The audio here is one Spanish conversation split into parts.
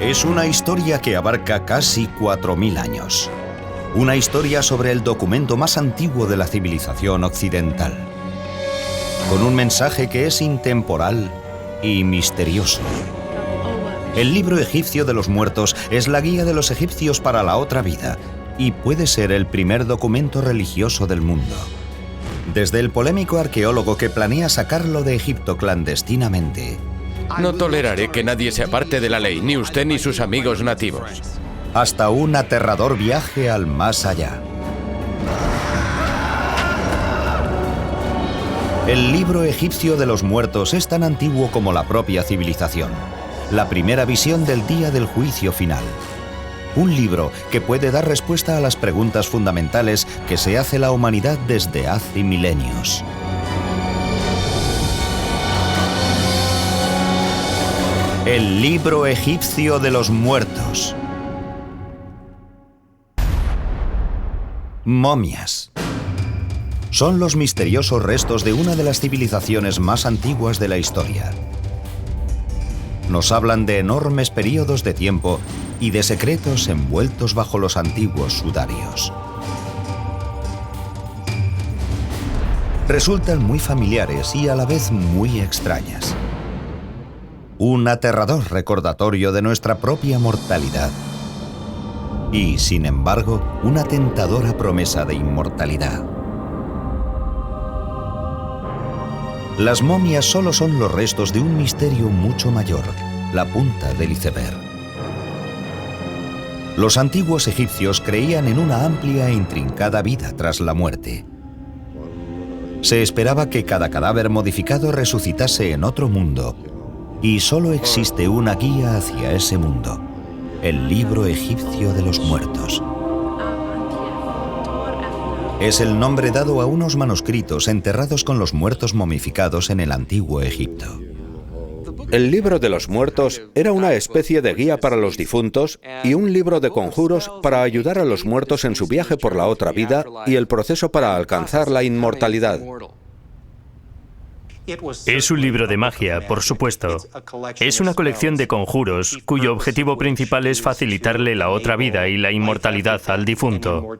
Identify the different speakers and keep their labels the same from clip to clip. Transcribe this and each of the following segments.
Speaker 1: Es una historia que abarca casi 4000 años. Una historia sobre el documento más antiguo de la civilización occidental. Con un mensaje que es intemporal y misterioso. El libro egipcio de los muertos es la guía de los egipcios para la otra vida y puede ser el primer documento religioso del mundo. Desde el polémico arqueólogo que planea sacarlo de Egipto clandestinamente.
Speaker 2: No toleraré que nadie se aparte de la ley, ni usted ni sus amigos nativos.
Speaker 1: Hasta un aterrador viaje al más allá. El libro egipcio de los muertos es tan antiguo como la propia civilización. La primera visión del día del juicio final. Un libro que puede dar respuesta a las preguntas fundamentales que se hace la humanidad desde hace milenios. El libro egipcio de los muertos. Momias. Son los misteriosos restos de una de las civilizaciones más antiguas de la historia. Nos hablan de enormes periodos de tiempo y de secretos envueltos bajo los antiguos sudarios. Resultan muy familiares y a la vez muy extrañas. Un aterrador recordatorio de nuestra propia mortalidad. Y, sin embargo, una tentadora promesa de inmortalidad. Las momias solo son los restos de un misterio mucho mayor, la punta del iceberg. Los antiguos egipcios creían en una amplia e intrincada vida tras la muerte. Se esperaba que cada cadáver modificado resucitase en otro mundo, y solo existe una guía hacia ese mundo, el libro egipcio de los muertos. Es el nombre dado a unos manuscritos enterrados con los muertos momificados en el antiguo Egipto.
Speaker 3: El libro de los muertos era una especie de guía para los difuntos y un libro de conjuros para ayudar a los muertos en su viaje por la otra vida y el proceso para alcanzar la inmortalidad.
Speaker 4: Es un libro de magia, por supuesto. Es una colección de conjuros cuyo objetivo principal es facilitarle la otra vida y la inmortalidad al difunto.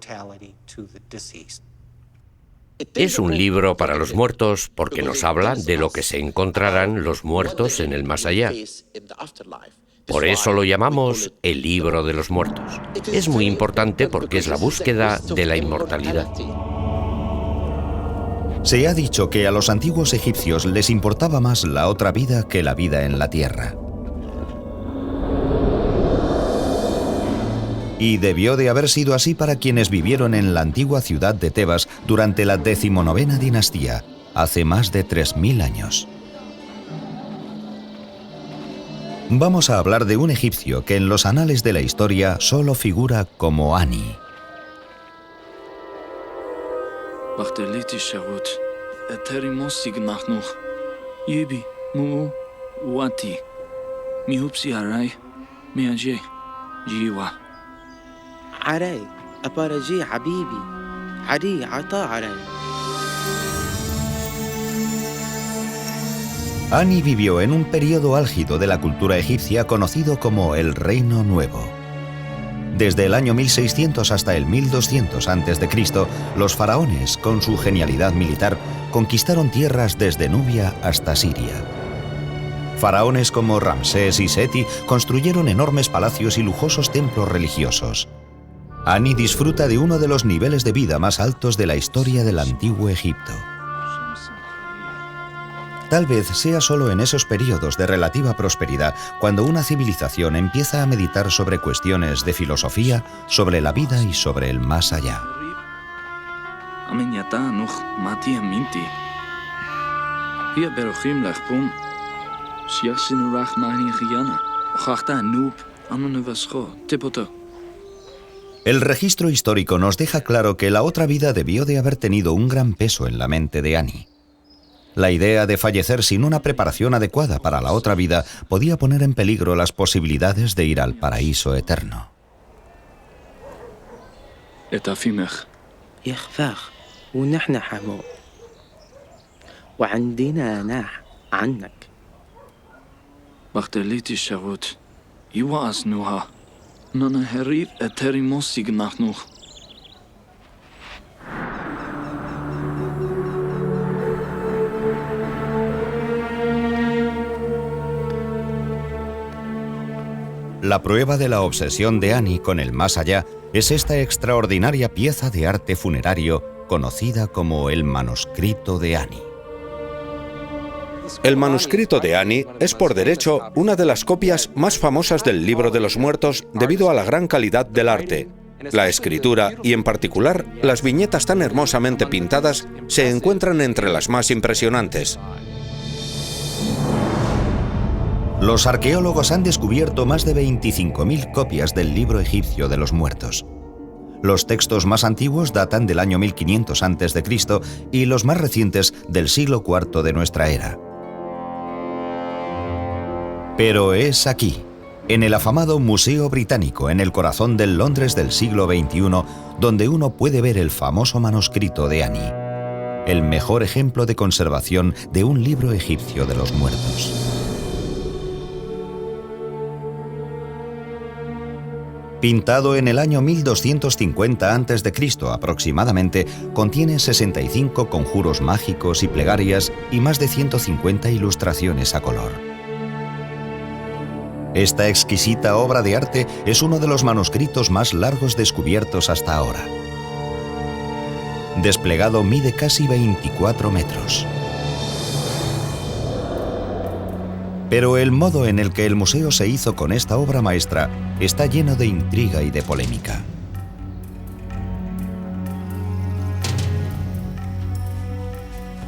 Speaker 2: Es un libro para los muertos porque nos habla de lo que se encontrarán los muertos en el más allá. Por eso lo llamamos el libro de los muertos. Es muy importante porque es la búsqueda de la inmortalidad.
Speaker 1: Se ha dicho que a los antiguos egipcios les importaba más la otra vida que la vida en la tierra. Y debió de haber sido así para quienes vivieron en la antigua ciudad de Tebas durante la 19ª dinastía, hace más de 3000 años. Vamos a hablar de un egipcio que en los anales de la historia solo figura como Ani. Ani vivió en un periodo álgido de la cultura egipcia conocido como el Reino Nuevo. Desde el año 1600 hasta el 1200 a.C., los faraones, con su genialidad militar, conquistaron tierras desde Nubia hasta Siria. Faraones como Ramsés y Seti construyeron enormes palacios y lujosos templos religiosos. Ani disfruta de uno de los niveles de vida más altos de la historia del antiguo Egipto. Tal vez sea solo en esos periodos de relativa prosperidad cuando una civilización empieza a meditar sobre cuestiones de filosofía, sobre la vida y sobre el más allá. El registro histórico nos deja claro que la otra vida debió de haber tenido un gran peso en la mente de Ani. La idea de fallecer sin una preparación adecuada para la otra vida podía poner en peligro las posibilidades de ir al paraíso eterno. La prueba de la obsesión de Annie con el más allá es esta extraordinaria pieza de arte funerario conocida como el manuscrito de Annie.
Speaker 3: El manuscrito de Annie es por derecho una de las copias más famosas del Libro de los Muertos debido a la gran calidad del arte. La escritura y en particular las viñetas tan hermosamente pintadas se encuentran entre las más impresionantes.
Speaker 1: Los arqueólogos han descubierto más de 25.000 copias del libro egipcio de los muertos. Los textos más antiguos datan del año 1500 a.C. y los más recientes del siglo IV de nuestra era. Pero es aquí, en el afamado Museo Británico, en el corazón del Londres del siglo XXI, donde uno puede ver el famoso manuscrito de Annie, el mejor ejemplo de conservación de un libro egipcio de los muertos. Pintado en el año 1250 a.C. aproximadamente, contiene 65 conjuros mágicos y plegarias y más de 150 ilustraciones a color. Esta exquisita obra de arte es uno de los manuscritos más largos descubiertos hasta ahora. Desplegado mide casi 24 metros. Pero el modo en el que el museo se hizo con esta obra maestra está lleno de intriga y de polémica.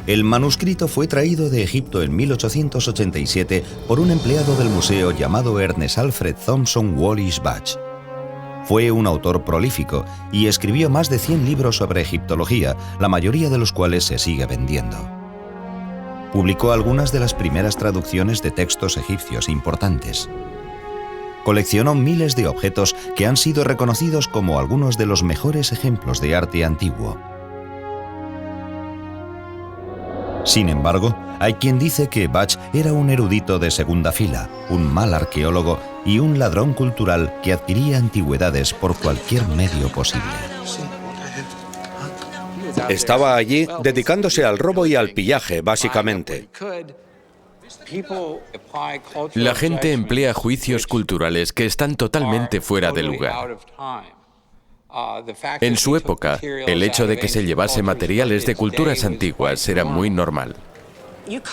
Speaker 1: El manuscrito fue traído de Egipto en 1887 por un empleado del museo llamado Ernest Alfred Thompson Wallis Budge. Fue un autor prolífico y escribió más de 100 libros sobre egiptología, la mayoría de los cuales se sigue vendiendo. Publicó algunas de las primeras traducciones de textos egipcios importantes. Coleccionó miles de objetos que han sido reconocidos como algunos de los mejores ejemplos de arte antiguo. Sin embargo, hay quien dice que Budge era un erudito de segunda fila, un mal arqueólogo y un ladrón cultural que adquiría antigüedades por cualquier medio posible.
Speaker 3: Estaba allí dedicándose al robo y al pillaje, básicamente.
Speaker 5: La gente emplea juicios culturales que están totalmente fuera de lugar. En su época, el hecho de que se llevase materiales de culturas antiguas era muy normal.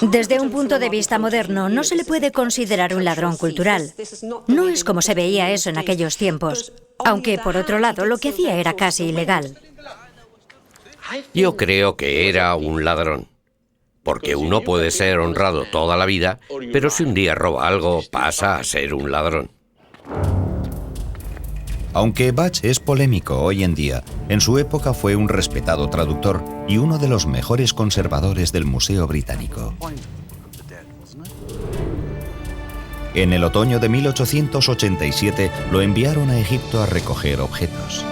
Speaker 6: Desde un punto de vista moderno, no se le puede considerar un ladrón cultural. No es como se veía eso en aquellos tiempos, aunque por otro lado lo que hacía era casi ilegal.
Speaker 2: Yo creo que era un ladrón, porque uno puede ser honrado toda la vida, pero si un día roba algo, pasa a ser un ladrón.
Speaker 1: Aunque Budge es polémico hoy en día, en su época fue un respetado traductor y uno de los mejores conservadores del Museo Británico. En el otoño de 1887 lo enviaron a Egipto a recoger objetos.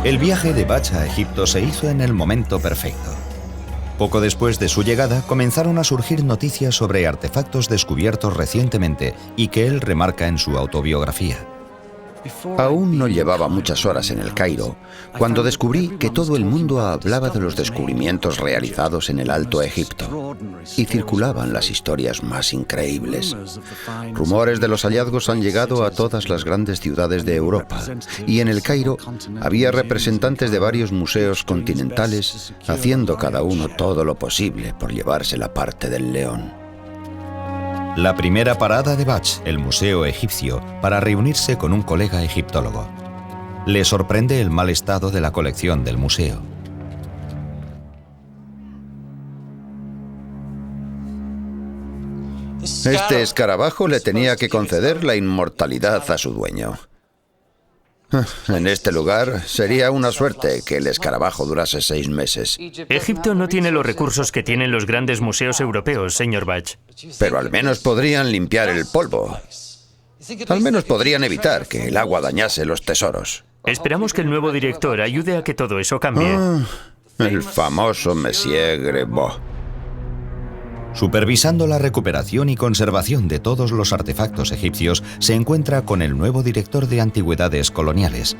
Speaker 1: El viaje de Budge a Egipto se hizo en el momento perfecto. Poco después de su llegada, comenzaron a surgir noticias sobre artefactos descubiertos recientemente y que él remarca en su autobiografía.
Speaker 7: Aún no llevaba muchas horas en el Cairo cuando descubrí que todo el mundo hablaba de los descubrimientos realizados en el Alto Egipto y circulaban las historias más increíbles. Rumores de los hallazgos han llegado a todas las grandes ciudades de Europa y en el Cairo había representantes de varios museos continentales haciendo cada uno todo lo posible por llevarse la parte del león.
Speaker 1: La primera parada de Budge, el Museo Egipcio, para reunirse con un colega egiptólogo. Le sorprende el mal estado de la colección del museo.
Speaker 7: Este escarabajo le tenía que conceder la inmortalidad a su dueño. En este lugar sería una suerte que el escarabajo durase 6 meses.
Speaker 4: Egipto no tiene los recursos que tienen los grandes museos europeos, señor Bach.
Speaker 7: Pero al menos podrían limpiar el polvo. Al menos podrían evitar que el agua dañase los tesoros.
Speaker 4: Esperamos que el nuevo director ayude a que todo eso cambie.
Speaker 7: El famoso Monsieur Grevaux.
Speaker 1: Supervisando la recuperación y conservación de todos los artefactos egipcios, se encuentra con el nuevo director de antigüedades coloniales,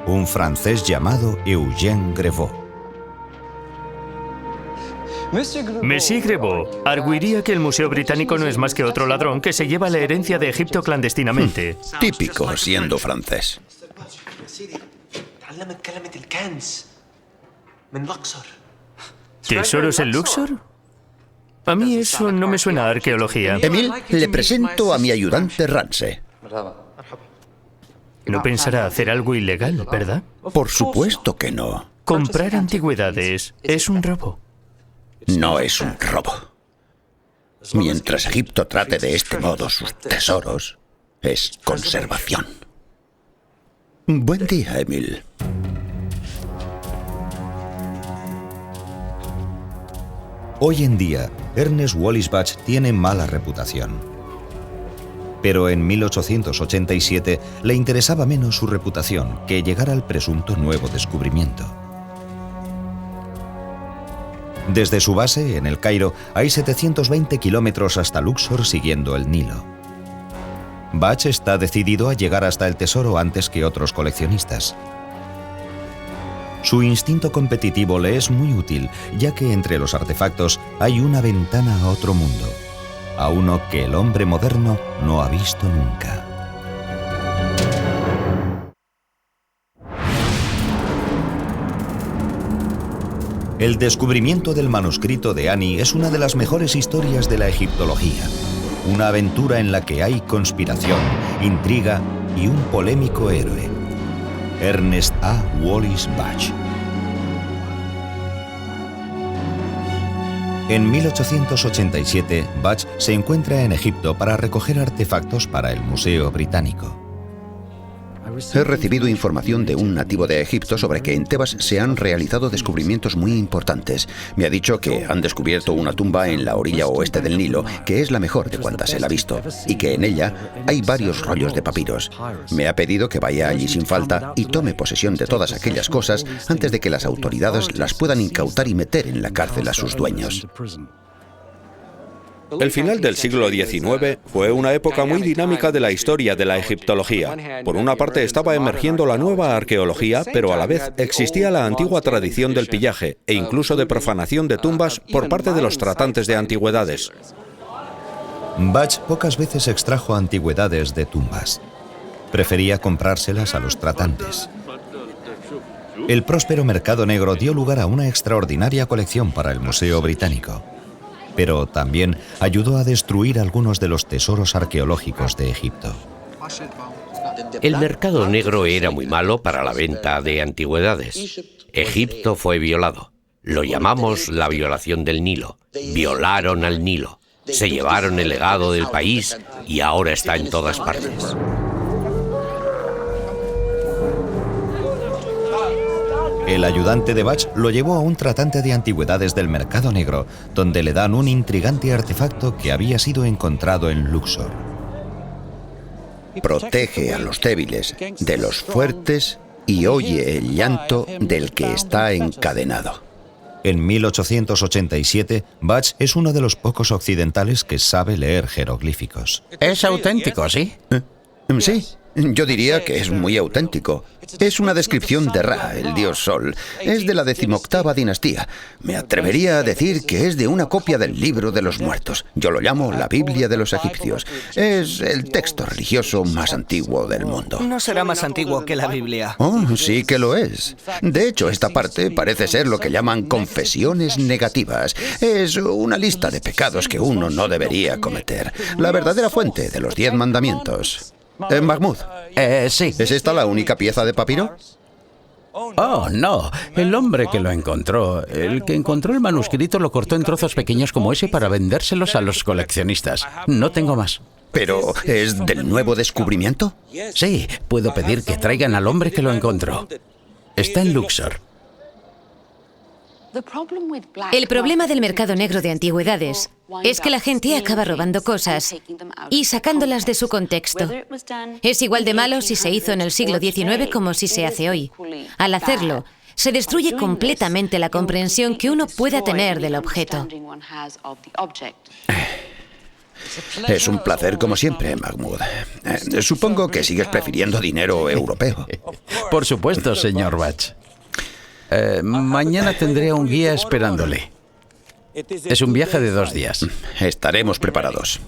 Speaker 1: un francés llamado Eugène Grevaux.
Speaker 4: Monsieur Grevaux arguiría que el Museo Británico no es más que otro ladrón que se lleva la herencia de Egipto clandestinamente.
Speaker 7: Típico siendo francés.
Speaker 4: ¿Tesoros en Luxor? A mí eso no me suena a arqueología.
Speaker 7: Emil, le presento a mi ayudante Ramsey.
Speaker 4: No pensará hacer algo ilegal, ¿verdad?
Speaker 7: Por supuesto que no.
Speaker 4: Comprar antigüedades es un robo.
Speaker 7: No es un robo. Mientras Egipto trate de este modo sus tesoros, es conservación. Buen día, Emil.
Speaker 1: Hoy en día, Ernest Wallis Bach tiene mala reputación. Pero en 1887 le interesaba menos su reputación que llegar al presunto nuevo descubrimiento. Desde su base, en El Cairo, hay 720 kilómetros hasta Luxor siguiendo el Nilo. Bach está decidido a llegar hasta el tesoro antes que otros coleccionistas. Su instinto competitivo le es muy útil, ya que entre los artefactos hay una ventana a otro mundo, a uno que el hombre moderno no ha visto nunca. El descubrimiento del manuscrito de Ani es una de las mejores historias de la egiptología. Una aventura en la que hay conspiración, intriga y un polémico héroe. Ernest A. Wallis Bach. En 1887, Bach se encuentra en Egipto para recoger artefactos para el Museo Británico.
Speaker 7: He recibido información de un nativo de Egipto sobre que en Tebas se han realizado descubrimientos muy importantes. Me ha dicho que han descubierto una tumba en la orilla oeste del Nilo, que es la mejor de cuantas él ha visto, y que en ella hay varios rollos de papiros. Me ha pedido que vaya allí sin falta y tome posesión de todas aquellas cosas antes de que las autoridades las puedan incautar y meter en la cárcel a sus dueños.
Speaker 3: El final del siglo XIX fue una época muy dinámica de la historia de la egiptología. Por una parte estaba emergiendo la nueva arqueología, pero a la vez existía la antigua tradición del pillaje e incluso de profanación de tumbas por parte de los tratantes de antigüedades.
Speaker 1: Bach pocas veces extrajo antigüedades de tumbas. Prefería comprárselas a los tratantes. El próspero mercado negro dio lugar a una extraordinaria colección para el Museo Británico, pero también ayudó a destruir algunos de los tesoros arqueológicos de Egipto.
Speaker 2: El mercado negro era muy malo para la venta de antigüedades. Egipto fue violado. Lo llamamos la violación del Nilo. Violaron al Nilo. Se llevaron el legado del país y ahora está en todas partes.
Speaker 1: El ayudante de Bach lo llevó a un tratante de antigüedades del mercado negro, donde le dan un intrigante artefacto que había sido encontrado en Luxor.
Speaker 7: Protege a los débiles de los fuertes y oye el llanto del que está encadenado.
Speaker 1: En 1887, Bach es uno de los pocos occidentales que sabe leer jeroglíficos.
Speaker 8: Es auténtico, ¿sí?
Speaker 7: Sí. Yo diría que es muy auténtico. Es una descripción de Ra, el dios Sol. Es de la 18ª dinastía. Me atrevería a decir que es de una copia del Libro de los Muertos. Yo lo llamo la Biblia de los egipcios. Es el texto religioso más antiguo del mundo.
Speaker 8: No será más antiguo que la Biblia.
Speaker 7: Oh, sí que lo es. De hecho, esta parte parece ser lo que llaman confesiones negativas. Es una lista de pecados que uno no debería cometer. La verdadera fuente de los 10 mandamientos. Mahmoud.
Speaker 8: Sí.
Speaker 7: ¿Es esta la única pieza de papiro?
Speaker 8: Oh, no. El hombre que lo encontró, el que encontró el manuscrito, lo cortó en trozos pequeños como ese para vendérselos a los coleccionistas. No tengo más.
Speaker 7: ¿Pero es del nuevo descubrimiento?
Speaker 8: Sí, puedo pedir que traigan al hombre que lo encontró. Está en Luxor.
Speaker 9: El problema del mercado negro de antigüedades es que la gente acaba robando cosas y sacándolas de su contexto. Es igual de malo si se hizo en el siglo XIX como si se hace hoy. Al hacerlo, se destruye completamente la comprensión que uno pueda tener del objeto.
Speaker 7: Es un placer como siempre, Mahmoud. Supongo que sigues prefiriendo dinero europeo.
Speaker 8: Por supuesto, señor Bach. Mañana tendré a un guía esperándole. Es un viaje de 2 días.
Speaker 7: Estaremos preparados.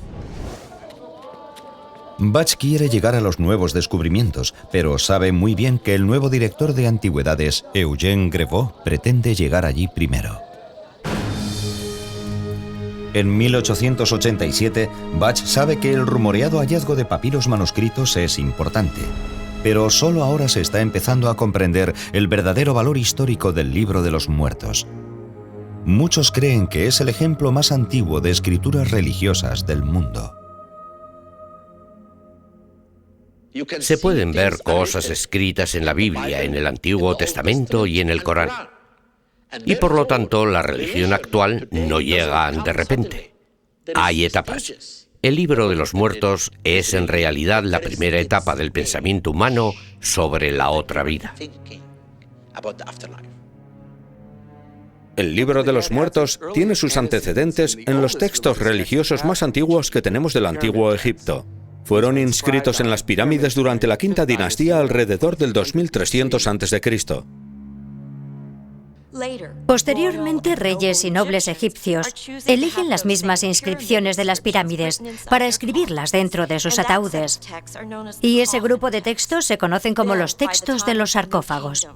Speaker 1: Bach quiere llegar a los nuevos descubrimientos, pero sabe muy bien que el nuevo director de antigüedades, Eugène Grevaux, pretende llegar allí primero. En 1887, Bach sabe que el rumoreado hallazgo de papiros manuscritos es importante, pero solo ahora se está empezando a comprender el verdadero valor histórico del Libro de los Muertos. Muchos creen que es el ejemplo más antiguo de escrituras religiosas del mundo.
Speaker 2: Se pueden ver cosas escritas en la Biblia, en el Antiguo Testamento y en el Corán. Y por lo tanto, la religión actual no llega de repente. Hay etapas. El Libro de los Muertos es en realidad la primera etapa del pensamiento humano sobre la otra vida.
Speaker 3: El Libro de los Muertos tiene sus antecedentes en los textos religiosos más antiguos que tenemos del Antiguo Egipto. Fueron inscritos en las pirámides durante la Quinta Dinastía alrededor del 2300 a.C.
Speaker 6: Posteriormente, reyes y nobles egipcios eligen las mismas inscripciones de las pirámides para escribirlas dentro de sus ataúdes. Y ese grupo de textos se conocen como los textos de los sarcófagos.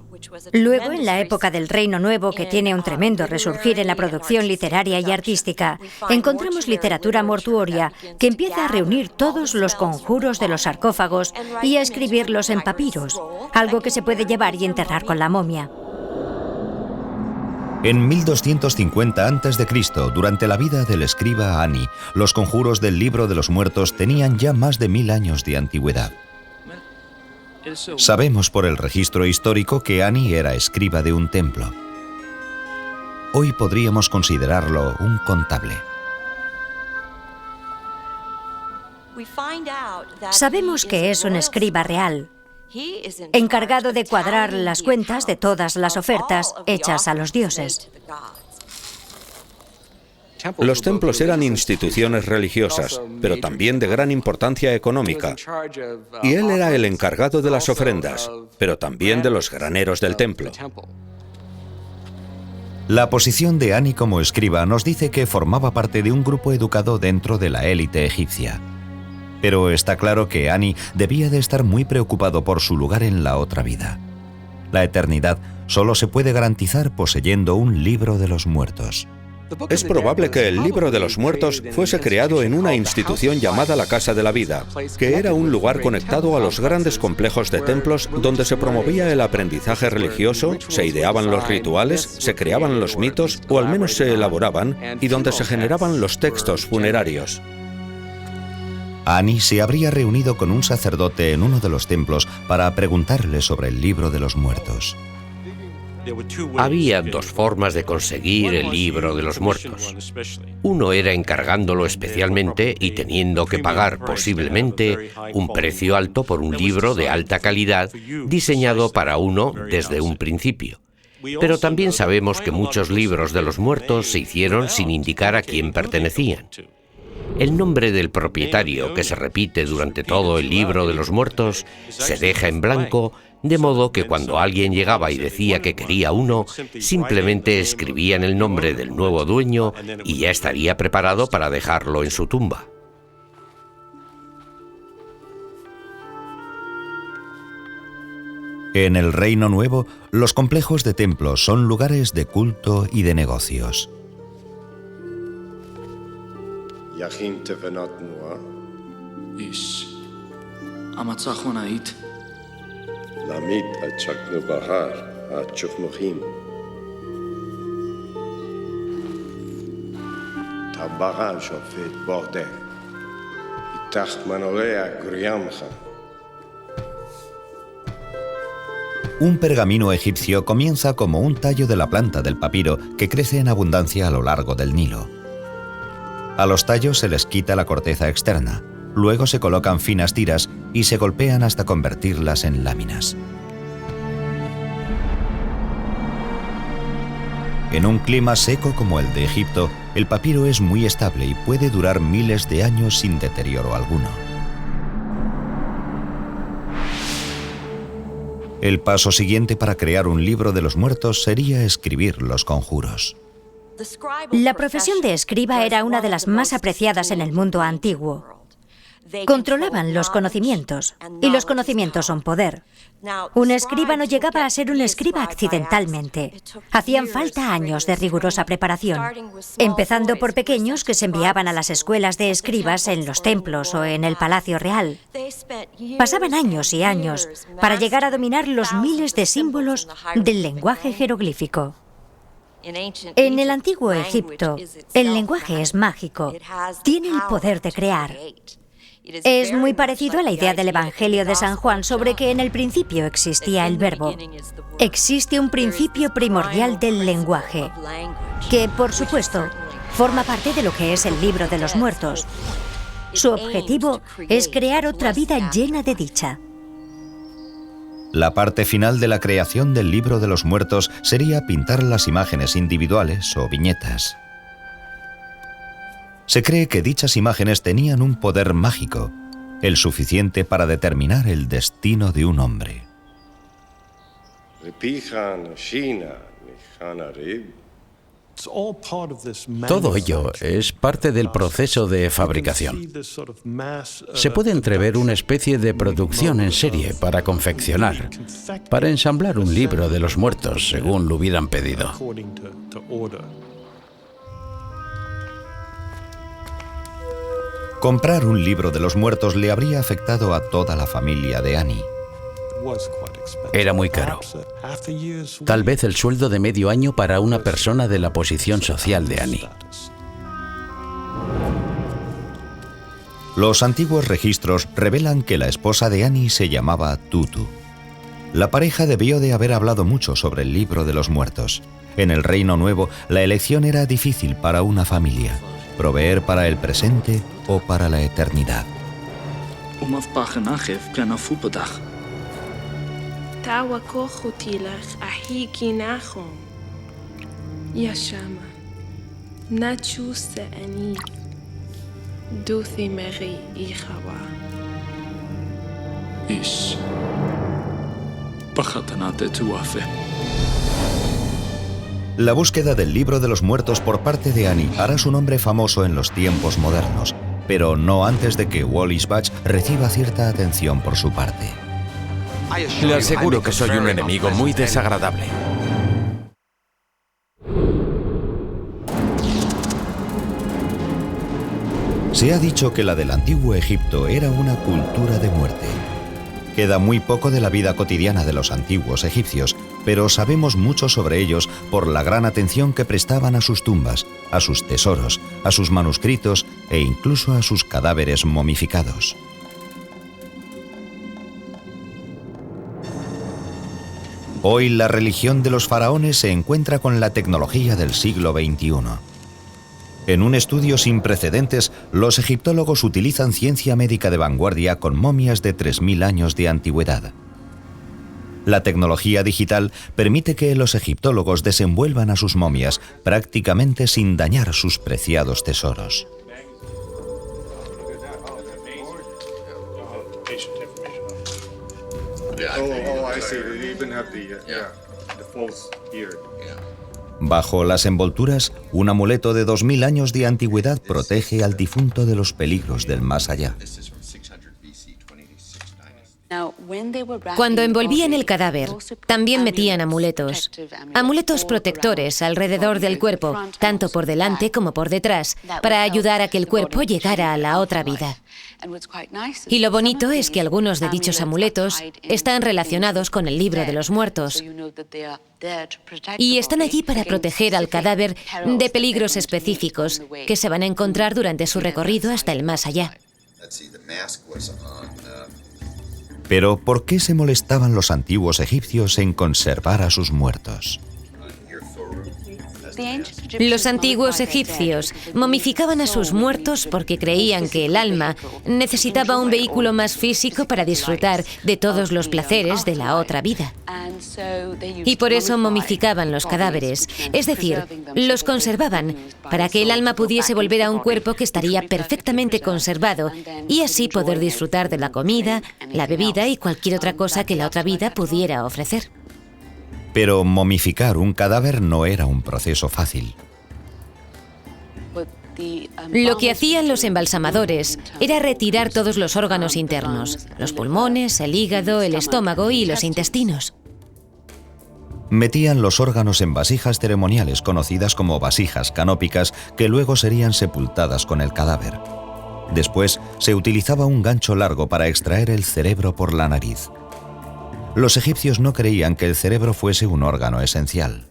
Speaker 6: Luego, en la época del Reino Nuevo, que tiene un tremendo resurgir en la producción literaria y artística, encontramos literatura mortuoria que empieza a reunir todos los conjuros de los sarcófagos y a escribirlos en papiros, algo que se puede llevar y enterrar con la momia.
Speaker 1: En 1250 a.C., durante la vida del escriba Ani, los conjuros del Libro de los Muertos tenían ya más de 1000 años de antigüedad. Sabemos por el registro histórico que Ani era escriba de un templo. Hoy podríamos considerarlo un contable.
Speaker 6: Sabemos que es un escriba real, encargado de cuadrar las cuentas de todas las ofertas hechas a los dioses.
Speaker 3: Los templos eran instituciones religiosas, pero también de gran importancia económica. Y él era el encargado de las ofrendas, pero también de los graneros del templo.
Speaker 1: La posición de Ani como escriba nos dice que formaba parte de un grupo educado dentro de la élite egipcia. Pero está claro que Ani debía de estar muy preocupado por su lugar en la otra vida. La eternidad solo se puede garantizar poseyendo un libro de los muertos.
Speaker 3: Es probable que el Libro de los Muertos fuese creado en una institución llamada la Casa de la Vida, que era un lugar conectado a los grandes complejos de templos donde se promovía el aprendizaje religioso, se ideaban los rituales, se creaban los mitos, o al menos se elaboraban, y donde se generaban los textos funerarios.
Speaker 1: Ani se habría reunido con un sacerdote en uno de los templos para preguntarle sobre el Libro de los Muertos.
Speaker 2: Había 2 formas de conseguir el Libro de los Muertos. Uno era encargándolo especialmente y teniendo que pagar posiblemente un precio alto por un libro de alta calidad diseñado para uno desde un principio. Pero también sabemos que muchos libros de los muertos se hicieron sin indicar a quién pertenecían. El nombre del propietario, que se repite durante todo el Libro de los Muertos, se deja en blanco, de modo que cuando alguien llegaba y decía que quería uno, simplemente escribían el nombre del nuevo dueño y ya estaría preparado para dejarlo en su tumba.
Speaker 1: En el Reino Nuevo, los complejos de templos son lugares de culto y de negocios. Un pergamino egipcio comienza como un tallo de la planta del papiro que crece en abundancia a lo largo del Nilo. A los tallos se les quita la corteza externa, luego se colocan finas tiras y se golpean hasta convertirlas en láminas. En un clima seco como el de Egipto, el papiro es muy estable y puede durar miles de años sin deterioro alguno. El paso siguiente para crear un libro de los muertos sería escribir los conjuros.
Speaker 6: La profesión de escriba era una de las más apreciadas en el mundo antiguo. Controlaban los conocimientos, y los conocimientos son poder. Un escriba no llegaba a ser un escriba accidentalmente. Hacían falta años de rigurosa preparación, empezando por pequeños que se enviaban a las escuelas de escribas en los templos o en el Palacio Real. Pasaban años y años para llegar a dominar los miles de símbolos del lenguaje jeroglífico. En el antiguo Egipto, el lenguaje es mágico, tiene el poder de crear. Es muy parecido a la idea del Evangelio de San Juan sobre que en el principio existía el verbo. Existe un principio primordial del lenguaje, que, por supuesto, forma parte de lo que es el libro de los muertos. Su objetivo es crear otra vida llena de dicha.
Speaker 1: La parte final de la creación del libro de los muertos sería pintar las imágenes individuales o viñetas. Se cree que dichas imágenes tenían un poder mágico, el suficiente para determinar el destino de un hombre.
Speaker 8: Todo ello es parte del proceso de fabricación. Se puede entrever una especie de producción en serie para confeccionar, para ensamblar un libro de los muertos según lo hubieran pedido.
Speaker 1: Comprar un libro de los muertos le habría afectado a toda la familia de Annie.
Speaker 8: Era muy caro. Tal vez el sueldo de medio año para una persona de la posición social de Annie.
Speaker 1: Los antiguos registros revelan que la esposa de Annie se llamaba Tutu. La pareja debió de haber hablado mucho sobre el libro de los muertos. En el Reino Nuevo, la elección era difícil para una familia: proveer para el presente o para la eternidad. La búsqueda del libro de los muertos por parte de Annie hará su nombre famoso en los tiempos modernos, pero no antes de que Wallis Budge reciba cierta atención por su parte.
Speaker 5: Le aseguro que soy un enemigo muy desagradable.
Speaker 1: Se ha dicho que la del antiguo Egipto era una cultura de muerte. Queda muy poco de la vida cotidiana de los antiguos egipcios, pero sabemos mucho sobre ellos por la gran atención que prestaban a sus tumbas, a sus tesoros, a sus manuscritos e incluso a sus cadáveres momificados. Hoy la religión de los faraones se encuentra con la tecnología del siglo XXI. En un estudio sin precedentes, los egiptólogos utilizan ciencia médica de vanguardia con momias de 3000 años de antigüedad. La tecnología digital permite que los egiptólogos desenvuelvan a sus momias prácticamente sin dañar sus preciados tesoros. Bajo las envolturas, un amuleto de 2000 años de antigüedad protege al difunto de los peligros del más allá.
Speaker 9: Cuando envolvían el cadáver, también metían amuletos. Amuletos protectores alrededor del cuerpo, tanto por delante como por detrás, para ayudar a que el cuerpo llegara a la otra vida. Y lo bonito es que algunos de dichos amuletos están relacionados con el libro de los muertos. Y están allí para proteger al cadáver de peligros específicos que se van a encontrar durante su recorrido hasta el más allá.
Speaker 1: Pero ¿por qué se molestaban los antiguos egipcios en conservar a sus muertos?
Speaker 9: Los antiguos egipcios momificaban a sus muertos porque creían que el alma necesitaba un vehículo más físico para disfrutar de todos los placeres de la otra vida. Y por eso momificaban los cadáveres, es decir, los conservaban para que el alma pudiese volver a un cuerpo que estaría perfectamente conservado y así poder disfrutar de la comida, la bebida y cualquier otra cosa que la otra vida pudiera ofrecer.
Speaker 1: Pero momificar un cadáver no era un proceso fácil.
Speaker 9: Lo que hacían los embalsamadores era retirar todos los órganos internos, los pulmones, el hígado, el estómago y los intestinos.
Speaker 1: Metían los órganos en vasijas ceremoniales conocidas como vasijas canópicas que luego serían sepultadas con el cadáver. Después se utilizaba un gancho largo para extraer el cerebro por la nariz. Los egipcios no creían que el cerebro fuese un órgano esencial.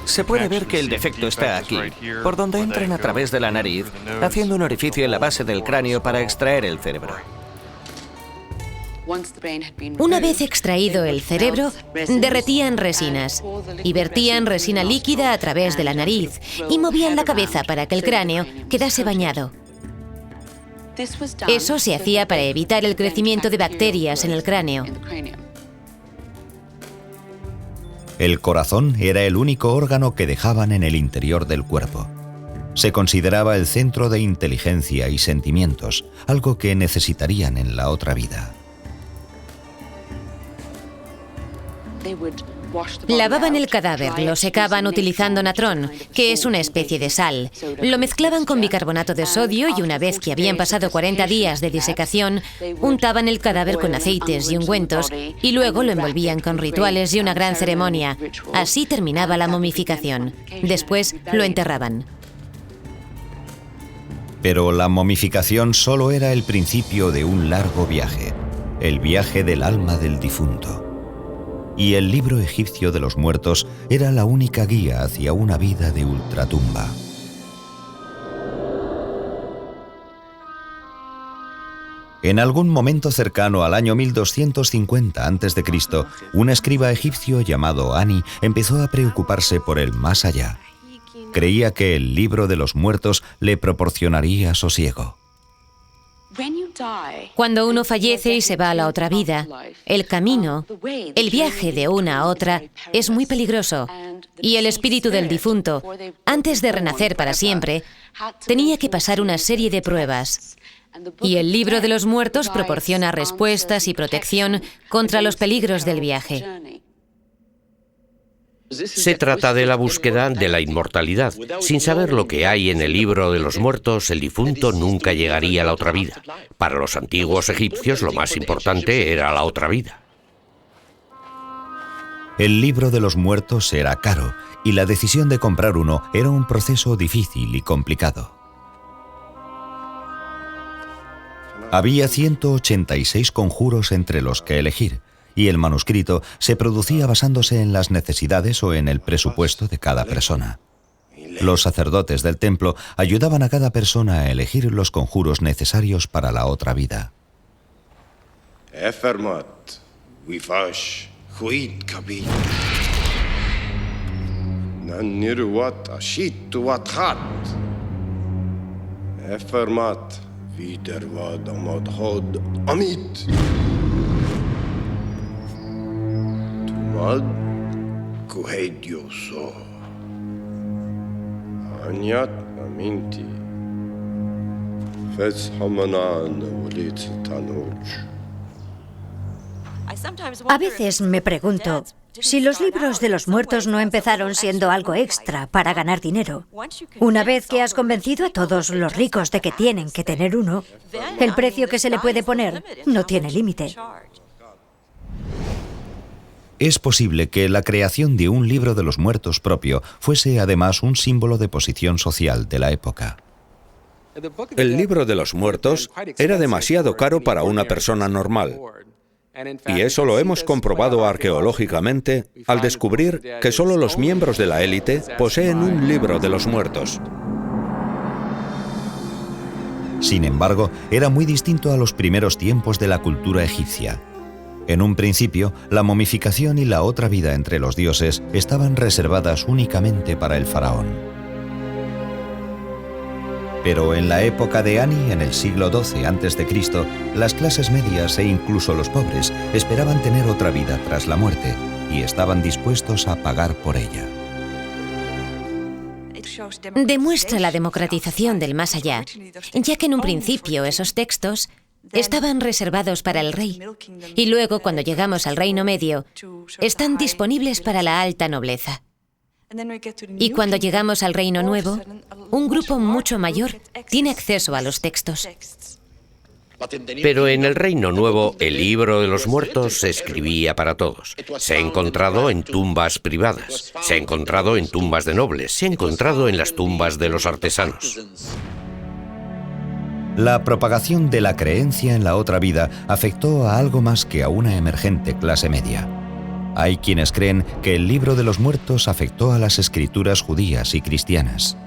Speaker 10: Se puede ver que el defecto está aquí, por donde entran a través de la nariz, haciendo un orificio en la base del cráneo para extraer el cerebro.
Speaker 9: Una vez extraído el cerebro, derretían resinas y vertían resina líquida a través de la nariz y movían la cabeza para que el cráneo quedase bañado. Eso se hacía para evitar el crecimiento de bacterias en el cráneo.
Speaker 1: El corazón era el único órgano que dejaban en el interior del cuerpo. Se consideraba el centro de inteligencia y sentimientos, algo que necesitarían en la otra vida.
Speaker 9: Lavaban el cadáver, lo secaban utilizando natrón, que es una especie de sal. Lo mezclaban con bicarbonato de sodio y una vez que habían pasado 40 días de disecación, untaban el cadáver con aceites y ungüentos y luego lo envolvían con rituales y una gran ceremonia. Así terminaba la momificación. Después lo enterraban.
Speaker 1: Pero la momificación solo era el principio de un largo viaje, el viaje del alma del difunto. Y el libro egipcio de los muertos era la única guía hacia una vida de ultratumba. En algún momento cercano al año 1250 a.C., un escriba egipcio llamado Ani empezó a preocuparse por el más allá. Creía que el libro de los muertos le proporcionaría sosiego.
Speaker 9: Cuando uno fallece y se va a la otra vida, el camino, el viaje de una a otra, es muy peligroso. Y el espíritu del difunto, antes de renacer para siempre, tenía que pasar una serie de pruebas. Y el libro de los muertos proporciona respuestas y protección contra los peligros del viaje.
Speaker 2: Se trata de la búsqueda de la inmortalidad. Sin saber lo que hay en el libro de los muertos, el difunto nunca llegaría a la otra vida. Para los antiguos egipcios, lo más importante era la otra vida.
Speaker 1: El libro de los muertos era caro y la decisión de comprar uno era un proceso difícil y complicado. Había 186 conjuros entre los que elegir, y el manuscrito se producía basándose en las necesidades o en el presupuesto de cada persona. Los sacerdotes del templo ayudaban a cada persona a elegir los conjuros necesarios para la otra vida.
Speaker 6: A veces me pregunto si los libros de los muertos no empezaron siendo algo extra para ganar dinero. Una vez que has convencido a todos los ricos de que tienen que tener uno, el precio que se le puede poner no tiene límite.
Speaker 1: Es posible que la creación de un libro de los muertos propio fuese además un símbolo de posición social de la época.
Speaker 3: El libro de los muertos era demasiado caro para una persona normal. Y eso lo hemos comprobado arqueológicamente al descubrir que solo los miembros de la élite poseen un libro de los muertos.
Speaker 1: Sin embargo, era muy distinto a los primeros tiempos de la cultura egipcia. En un principio, la momificación y la otra vida entre los dioses estaban reservadas únicamente para el faraón. Pero en la época de Ani, en el siglo XII a.C., las clases medias e incluso los pobres esperaban tener otra vida tras la muerte y estaban dispuestos a pagar por ella.
Speaker 9: Demuestra la democratización del más allá, ya que en un principio esos textos estaban reservados para el rey y luego, cuando llegamos al Reino Medio, están disponibles para la alta nobleza. Y cuando llegamos al Reino Nuevo, un grupo mucho mayor tiene acceso a los textos.
Speaker 2: Pero en el Reino Nuevo, el libro de los muertos se escribía para todos. Se ha encontrado en tumbas privadas, se ha encontrado en tumbas de nobles, se ha encontrado en las tumbas de los artesanos.
Speaker 1: La propagación de la creencia en la otra vida afectó a algo más que a una emergente clase media. Hay quienes creen que el libro de los muertos afectó a las escrituras judías y cristianas.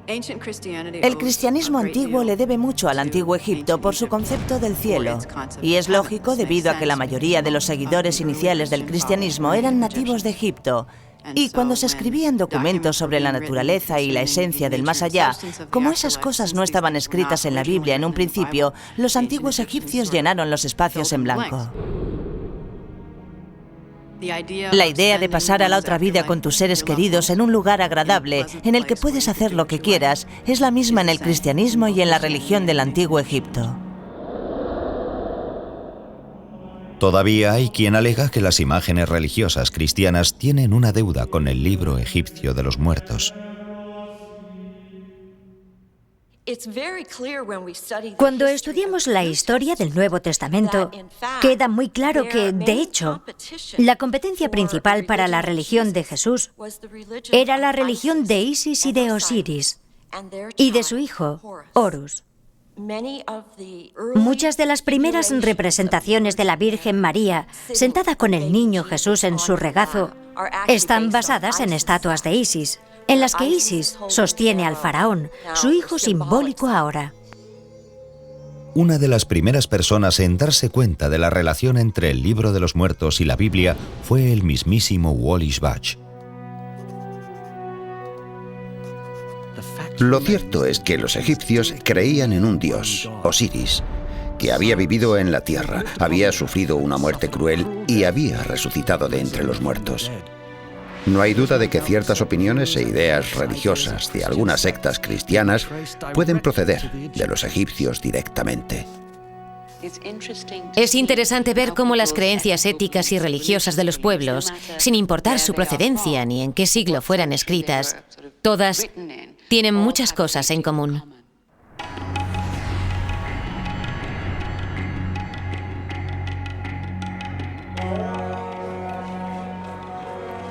Speaker 11: El cristianismo antiguo le debe mucho al antiguo Egipto por su concepto del cielo, y es lógico debido a que la mayoría de los seguidores iniciales del cristianismo eran nativos de Egipto, y cuando se escribían documentos sobre la naturaleza y la esencia del más allá, como esas cosas no estaban escritas en la Biblia en un principio, los antiguos egipcios llenaron los espacios en blanco. La idea de pasar a la otra vida con tus seres queridos en un lugar agradable, en el que puedes hacer lo que quieras, es la misma en el cristianismo y en la religión del antiguo Egipto.
Speaker 1: Todavía hay quien alega que las imágenes religiosas cristianas tienen una deuda con el libro egipcio de los muertos.
Speaker 6: Cuando estudiamos la historia del Nuevo Testamento, queda muy claro que, de hecho, la competencia principal para la religión de Jesús era la religión de Isis y de Osiris, y de su hijo, Horus. Muchas de las primeras representaciones de la Virgen María, sentada con el niño Jesús en su regazo, están basadas en estatuas de Isis, en las que Isis sostiene al faraón, su hijo simbólico ahora.
Speaker 1: Una de las primeras personas en darse cuenta de la relación entre el libro de los muertos y la Biblia fue el mismísimo Wallis Budge.
Speaker 7: Lo cierto es que los egipcios creían en un dios, Osiris, que había vivido en la tierra, había sufrido una muerte cruel y había resucitado de entre los muertos. No hay duda de que ciertas opiniones e ideas religiosas de algunas sectas cristianas pueden proceder de los egipcios directamente.
Speaker 9: Es interesante ver cómo las creencias éticas y religiosas de los pueblos, sin importar su procedencia ni en qué siglo fueran escritas, todas tienen muchas cosas en común.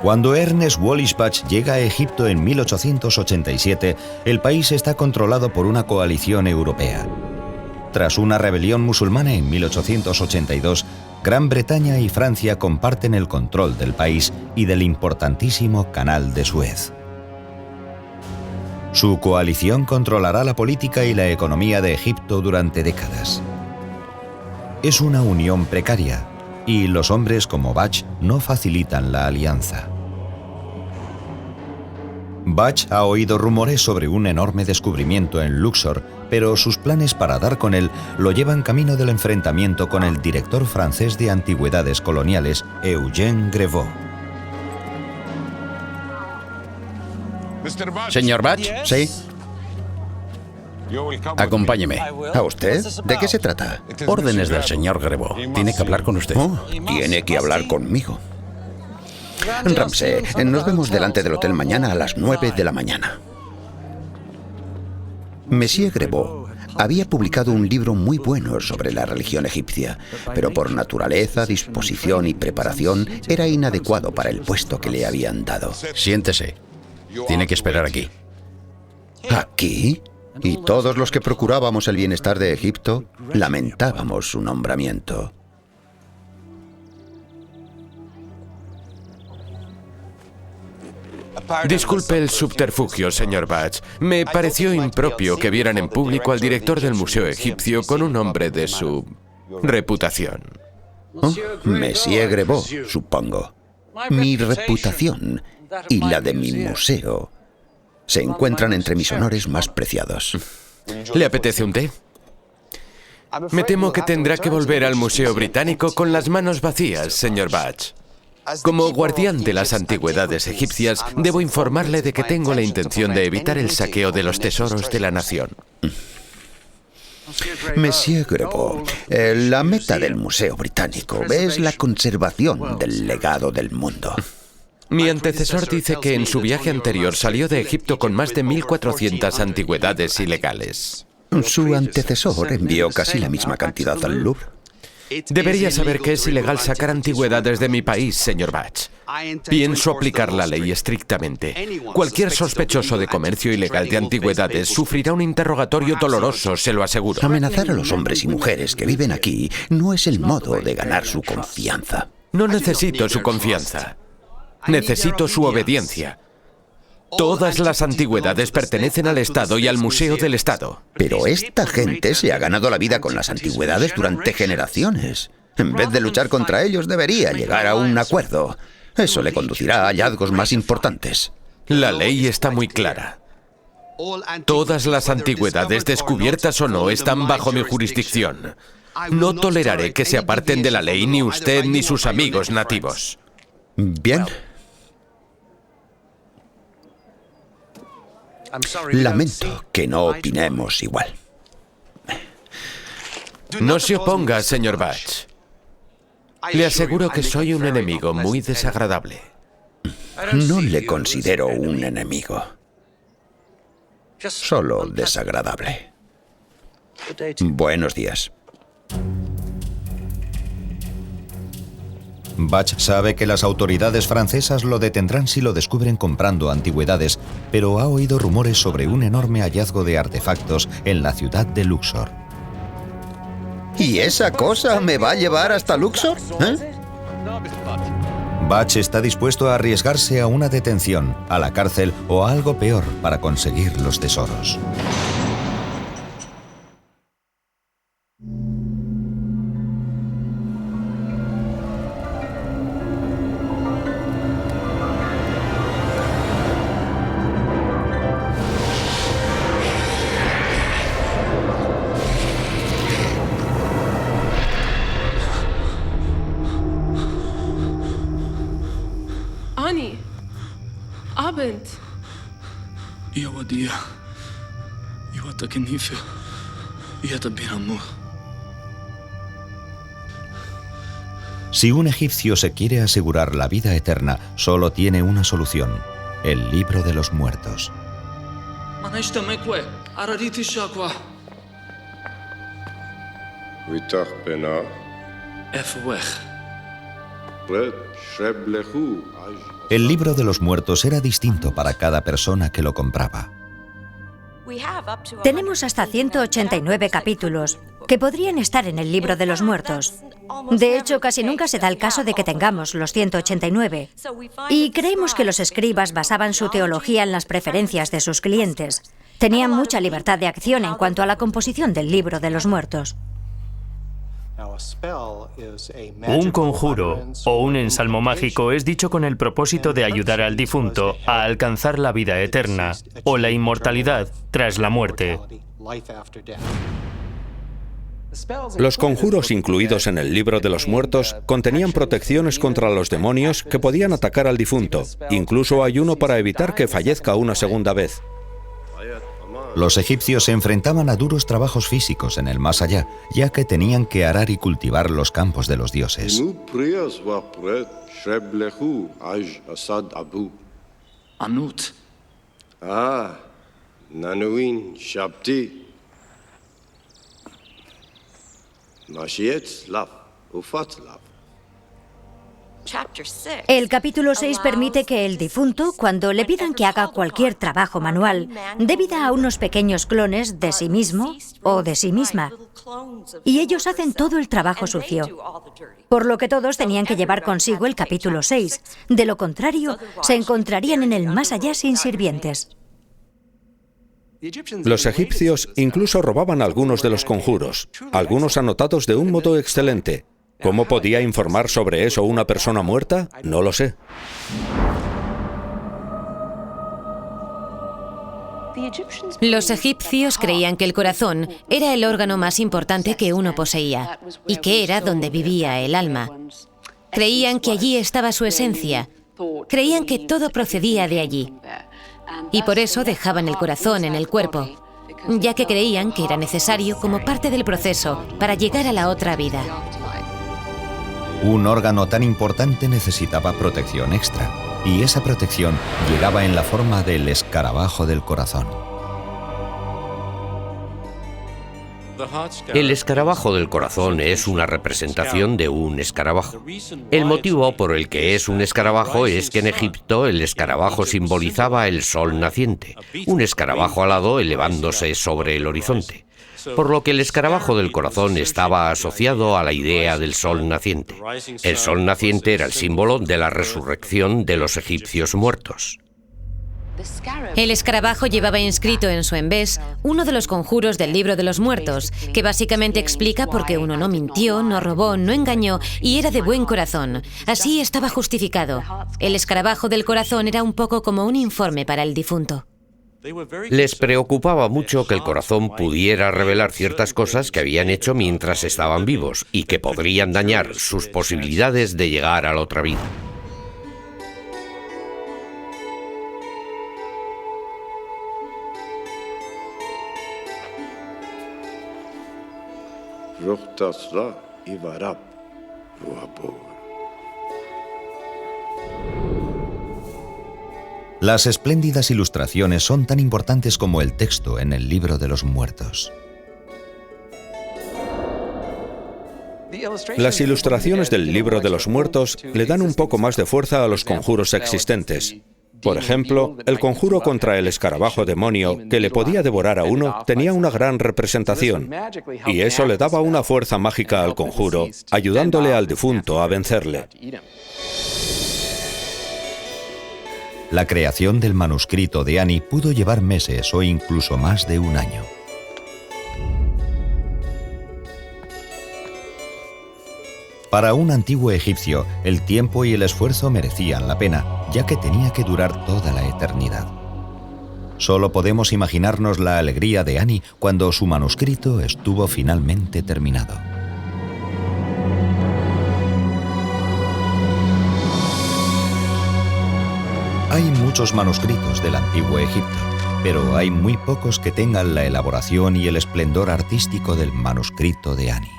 Speaker 1: Cuando Ernest Wallis Budge llega a Egipto en 1887, el país está controlado por una coalición europea. Tras una rebelión musulmana en 1882, Gran Bretaña y Francia comparten el control del país y del importantísimo Canal de Suez. Su coalición controlará la política y la economía de Egipto durante décadas. Es una unión precaria, y los hombres como Budge no facilitan la alianza. Budge ha oído rumores sobre un enorme descubrimiento en Luxor, pero sus planes para dar con él lo llevan camino del enfrentamiento con el director francés de antigüedades coloniales, Eugène Grevaux.
Speaker 8: Señor Budge,
Speaker 7: ¿Sí?
Speaker 8: acompáñeme.
Speaker 7: ¿A usted? ¿De qué se trata?
Speaker 8: Órdenes del señor Grevaux. Tiene que hablar con usted.
Speaker 7: Oh, tiene que hablar conmigo. Ramsey, nos vemos delante del hotel mañana a las 9 de la mañana. Monsieur Grevaux había publicado un libro muy bueno sobre la religión egipcia, pero por naturaleza, disposición y preparación era inadecuado para el puesto que le habían dado.
Speaker 8: Siéntese. Tiene que esperar aquí.
Speaker 7: ¿Aquí? Y todos los que procurábamos el bienestar de Egipto lamentábamos su nombramiento.
Speaker 5: Disculpe el subterfugio, señor Batch. Me pareció impropio que vieran en público al director del Museo Egipcio con un hombre de su reputación.
Speaker 7: Oh, Monsieur Grebot, supongo. Mi reputación y la de mi museo se encuentran entre mis honores más preciados.
Speaker 5: ¿Le apetece un té? Me temo que tendrá que volver al Museo Británico con las manos vacías, señor Batch. Como guardián de las antigüedades egipcias, debo informarle de que tengo la intención de evitar el saqueo de los tesoros de la nación.
Speaker 7: Monsieur Grebot, la meta del Museo Británico es la conservación del legado del mundo.
Speaker 5: Mi antecesor dice que en su viaje anterior salió de Egipto con más de 1.400 antigüedades ilegales.
Speaker 7: Su antecesor envió casi la misma cantidad al Louvre.
Speaker 5: Debería saber que es ilegal sacar antigüedades de mi país, señor Batch. Pienso aplicar la ley estrictamente. Cualquier sospechoso de comercio ilegal de antigüedades sufrirá un interrogatorio doloroso, se lo aseguro.
Speaker 7: Amenazar a los hombres y mujeres que viven aquí no es el modo de ganar su confianza.
Speaker 5: No necesito su confianza. Necesito su obediencia. Todas las antigüedades pertenecen al Estado y al Museo del Estado.
Speaker 7: Pero esta gente se ha ganado la vida con las antigüedades durante generaciones. En vez de luchar contra ellos, debería llegar a un acuerdo. Eso le conducirá a hallazgos más importantes.
Speaker 5: La ley está muy clara. Todas las antigüedades, descubiertas o no, están bajo mi jurisdicción. No toleraré que se aparten de la ley ni usted ni sus amigos nativos.
Speaker 7: Bien. Lamento que no opinemos igual.
Speaker 5: No se oponga, señor Batch. Le aseguro que soy un enemigo muy desagradable.
Speaker 7: No le considero un enemigo. Solo desagradable. Buenos días.
Speaker 1: Batch sabe que las autoridades francesas lo detendrán si lo descubren comprando antigüedades, pero ha oído rumores sobre un enorme hallazgo de artefactos en la ciudad de Luxor.
Speaker 7: ¿Y esa cosa me va a llevar hasta Luxor?
Speaker 1: Batch está dispuesto a arriesgarse a una detención, a la cárcel o a algo peor para conseguir los tesoros. Si un egipcio se quiere asegurar la vida eterna, solo tiene una solución: el libro de los muertos. El libro de los muertos era distinto para cada persona que lo compraba.
Speaker 6: Tenemos hasta 189 capítulos que podrían estar en el libro de los muertos. De hecho, casi nunca se da el caso de que tengamos los 189. Y creemos que los escribas basaban su teología en las preferencias de sus clientes. Tenían mucha libertad de acción en cuanto a la composición del libro de los muertos.
Speaker 4: Un conjuro o un ensalmo mágico es dicho con el propósito de ayudar al difunto a alcanzar la vida eterna o la inmortalidad tras la muerte.
Speaker 3: Los conjuros incluidos en el libro de los muertos contenían protecciones contra los demonios que podían atacar al difunto. Incluso hay uno para evitar que fallezca una segunda vez.
Speaker 1: Los egipcios se enfrentaban a duros trabajos físicos en el más allá, ya que tenían que arar y cultivar los campos de los dioses.
Speaker 6: El capítulo 6 permite que el difunto, cuando le pidan que haga cualquier trabajo manual, dé vida a unos pequeños clones de sí mismo o de sí misma. Y ellos hacen todo el trabajo sucio. Por lo que todos tenían que llevar consigo el capítulo 6. De lo contrario, se encontrarían en el más allá sin sirvientes.
Speaker 3: Los egipcios incluso robaban algunos de los conjuros, algunos anotados de un modo excelente. ¿Cómo podía informar sobre eso una persona muerta? No lo sé.
Speaker 9: Los egipcios creían que el corazón era el órgano más importante que uno poseía y que era donde vivía el alma. Creían que allí estaba su esencia. Creían que todo procedía de allí. Y por eso dejaban el corazón en el cuerpo, ya que creían que era necesario como parte del proceso para llegar a la otra vida.
Speaker 1: Un órgano tan importante necesitaba protección extra, y esa protección llegaba en la forma del escarabajo del corazón.
Speaker 2: El escarabajo del corazón es una representación de un escarabajo. El motivo por el que es un escarabajo es que en Egipto el escarabajo simbolizaba el sol naciente, un escarabajo alado elevándose sobre el horizonte, por lo que el escarabajo del corazón estaba asociado a la idea del sol naciente. El sol naciente era el símbolo de la resurrección de los egipcios muertos.
Speaker 9: El escarabajo llevaba inscrito en su embés uno de los conjuros del libro de los muertos, que básicamente explica por qué uno no mintió, no robó, no engañó y era de buen corazón. Así estaba justificado. El escarabajo del corazón era un poco como un informe para el difunto.
Speaker 2: Les preocupaba mucho que el corazón pudiera revelar ciertas cosas que habían hecho mientras estaban vivos y que podrían dañar sus posibilidades de llegar a la otra vida.
Speaker 1: Las espléndidas ilustraciones son tan importantes como el texto en el libro de los muertos.
Speaker 3: Las ilustraciones del libro de los muertos le dan un poco más de fuerza a los conjuros existentes. Por ejemplo, el conjuro contra el escarabajo demonio, que le podía devorar a uno, tenía una gran representación, y eso le daba una fuerza mágica al conjuro, ayudándole al difunto a vencerle.
Speaker 1: La creación del manuscrito de Ani pudo llevar meses o incluso más de un año. Para un antiguo egipcio, el tiempo y el esfuerzo merecían la pena, ya que tenía que durar toda la eternidad. Solo podemos imaginarnos la alegría de Ani cuando su manuscrito estuvo finalmente terminado. Hay muchos manuscritos del antiguo Egipto, pero hay muy pocos que tengan la elaboración y el esplendor artístico del manuscrito de Ani.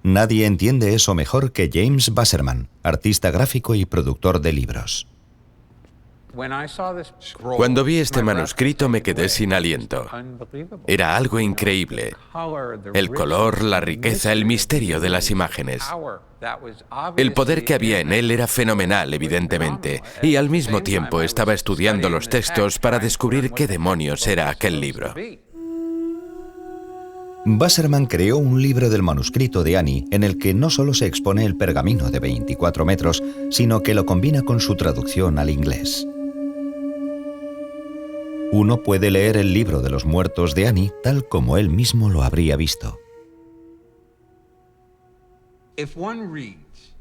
Speaker 1: Nadie entiende eso mejor que James Wasserman, artista gráfico y productor de libros.
Speaker 5: Cuando vi este manuscrito me quedé sin aliento. Era algo increíble. El color, la riqueza, el misterio de las imágenes. El poder que había en él era fenomenal, evidentemente, y al mismo tiempo estaba estudiando los textos para descubrir qué demonios era aquel libro.
Speaker 1: Wasserman creó un libro del manuscrito de Ani en el que no solo se expone el pergamino de 24 metros, sino que lo combina con su traducción al inglés. Uno puede leer el libro de los muertos de Ani tal como él mismo lo habría visto.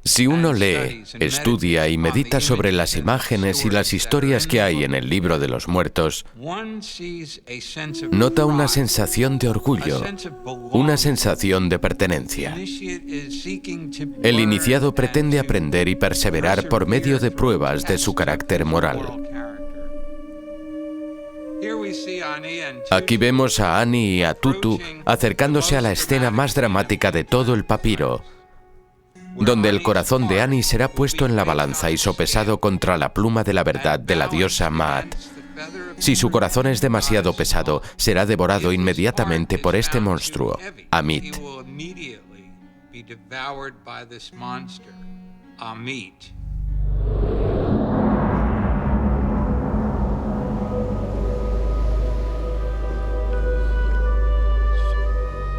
Speaker 5: Si uno lee, estudia y medita sobre las imágenes y las historias que hay en el libro de los muertos, nota una sensación de orgullo, una sensación de pertenencia. El iniciado pretende aprender y perseverar por medio de pruebas de su carácter moral. Aquí vemos a Ani y a Tutu acercándose a la escena más dramática de todo el papiro, donde el corazón de Ani será puesto en la balanza y sopesado contra la pluma de la verdad de la diosa Maat. Si su corazón es demasiado pesado, será devorado inmediatamente por este monstruo, Amit.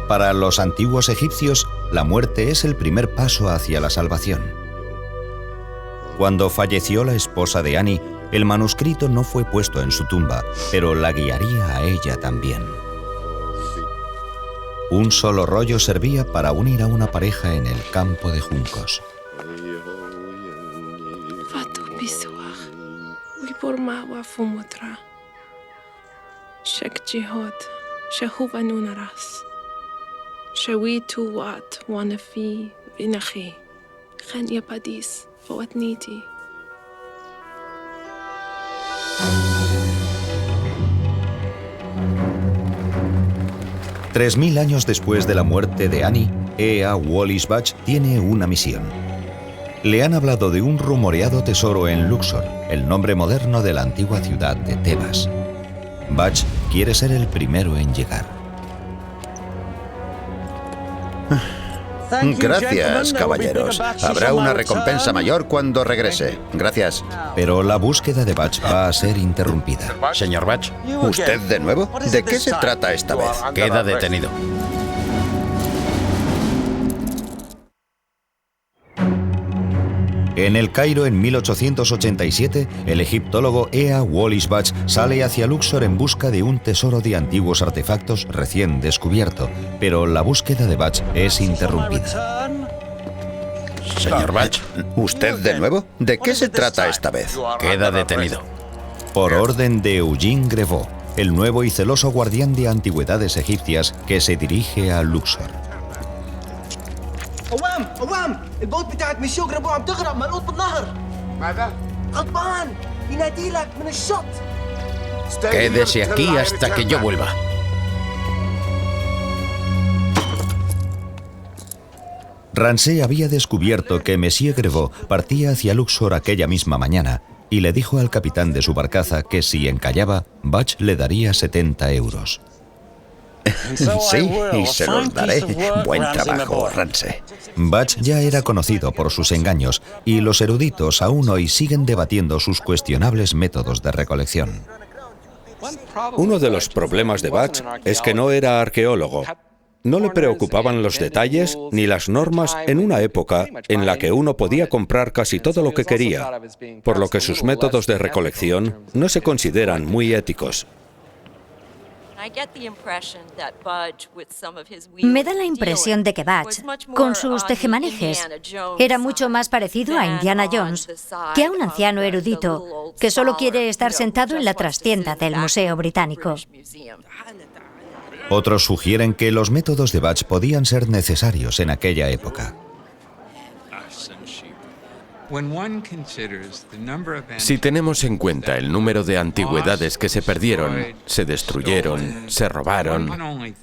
Speaker 1: Para los antiguos egipcios, la muerte es el primer paso hacia la salvación. Cuando falleció la esposa de Ani, el manuscrito no fue puesto en su tumba, pero la guiaría a ella también. Un solo rollo servía para unir a una pareja en el campo de juncos. Tres 3000 años después de la muerte de Ani, Ea Wallis Budge tiene una misión. Le han hablado de un rumoreado tesoro en Luxor, el nombre moderno de la antigua ciudad de Tebas. Budge quiere ser el primero en llegar.
Speaker 7: Gracias, caballeros. Habrá una recompensa mayor cuando regrese. Gracias.
Speaker 1: Pero la búsqueda de Budge va a ser interrumpida.
Speaker 8: Señor Budge.
Speaker 7: ¿Usted de nuevo? ¿De qué se trata esta vez?
Speaker 8: Queda detenido.
Speaker 1: En el Cairo, en 1887, el egiptólogo Ea Wallis Budge sale hacia Luxor en busca de un tesoro de antiguos artefactos recién descubierto, pero la búsqueda de Budge es interrumpida.
Speaker 8: Señor Budge.
Speaker 7: ¿Usted de nuevo? ¿De qué se trata esta vez?
Speaker 8: Queda detenido.
Speaker 1: Por orden de Eugene Grevaux, el nuevo y celoso guardián de antigüedades egipcias que se dirige a Luxor.
Speaker 12: قوام البوت بتاعت ميسيو جريفو عم تغرق ملقوط بالنهر. ماذا؟ غضبان ينادي لك من الشط.
Speaker 8: Quédese aquí hasta que yo vuelva.
Speaker 1: Ramsay había descubierto que Monsieur Grevaux partía hacia Luxor aquella misma mañana y le dijo al capitán de su barcaza que si encallaba, Budge le daría 70 euros.
Speaker 7: Sí, y se los daré. Buen trabajo, Ramsay.
Speaker 1: Budge ya era conocido por sus engaños y los eruditos aún hoy siguen debatiendo sus cuestionables métodos de recolección.
Speaker 3: Uno de los problemas de Budge es que no era arqueólogo. No le preocupaban los detalles ni las normas en una época en la que uno podía comprar casi todo lo que quería, por lo que sus métodos de recolección no se consideran muy éticos.
Speaker 6: Me da la impresión de que Budge, con sus tejemanejes, era mucho más parecido a Indiana Jones que a un anciano erudito que solo quiere estar sentado en la trastienda del Museo Británico.
Speaker 1: Otros sugieren que los métodos de Budge podían ser necesarios en aquella época.
Speaker 5: Si tenemos en cuenta el número de antigüedades que se perdieron, se destruyeron, se robaron,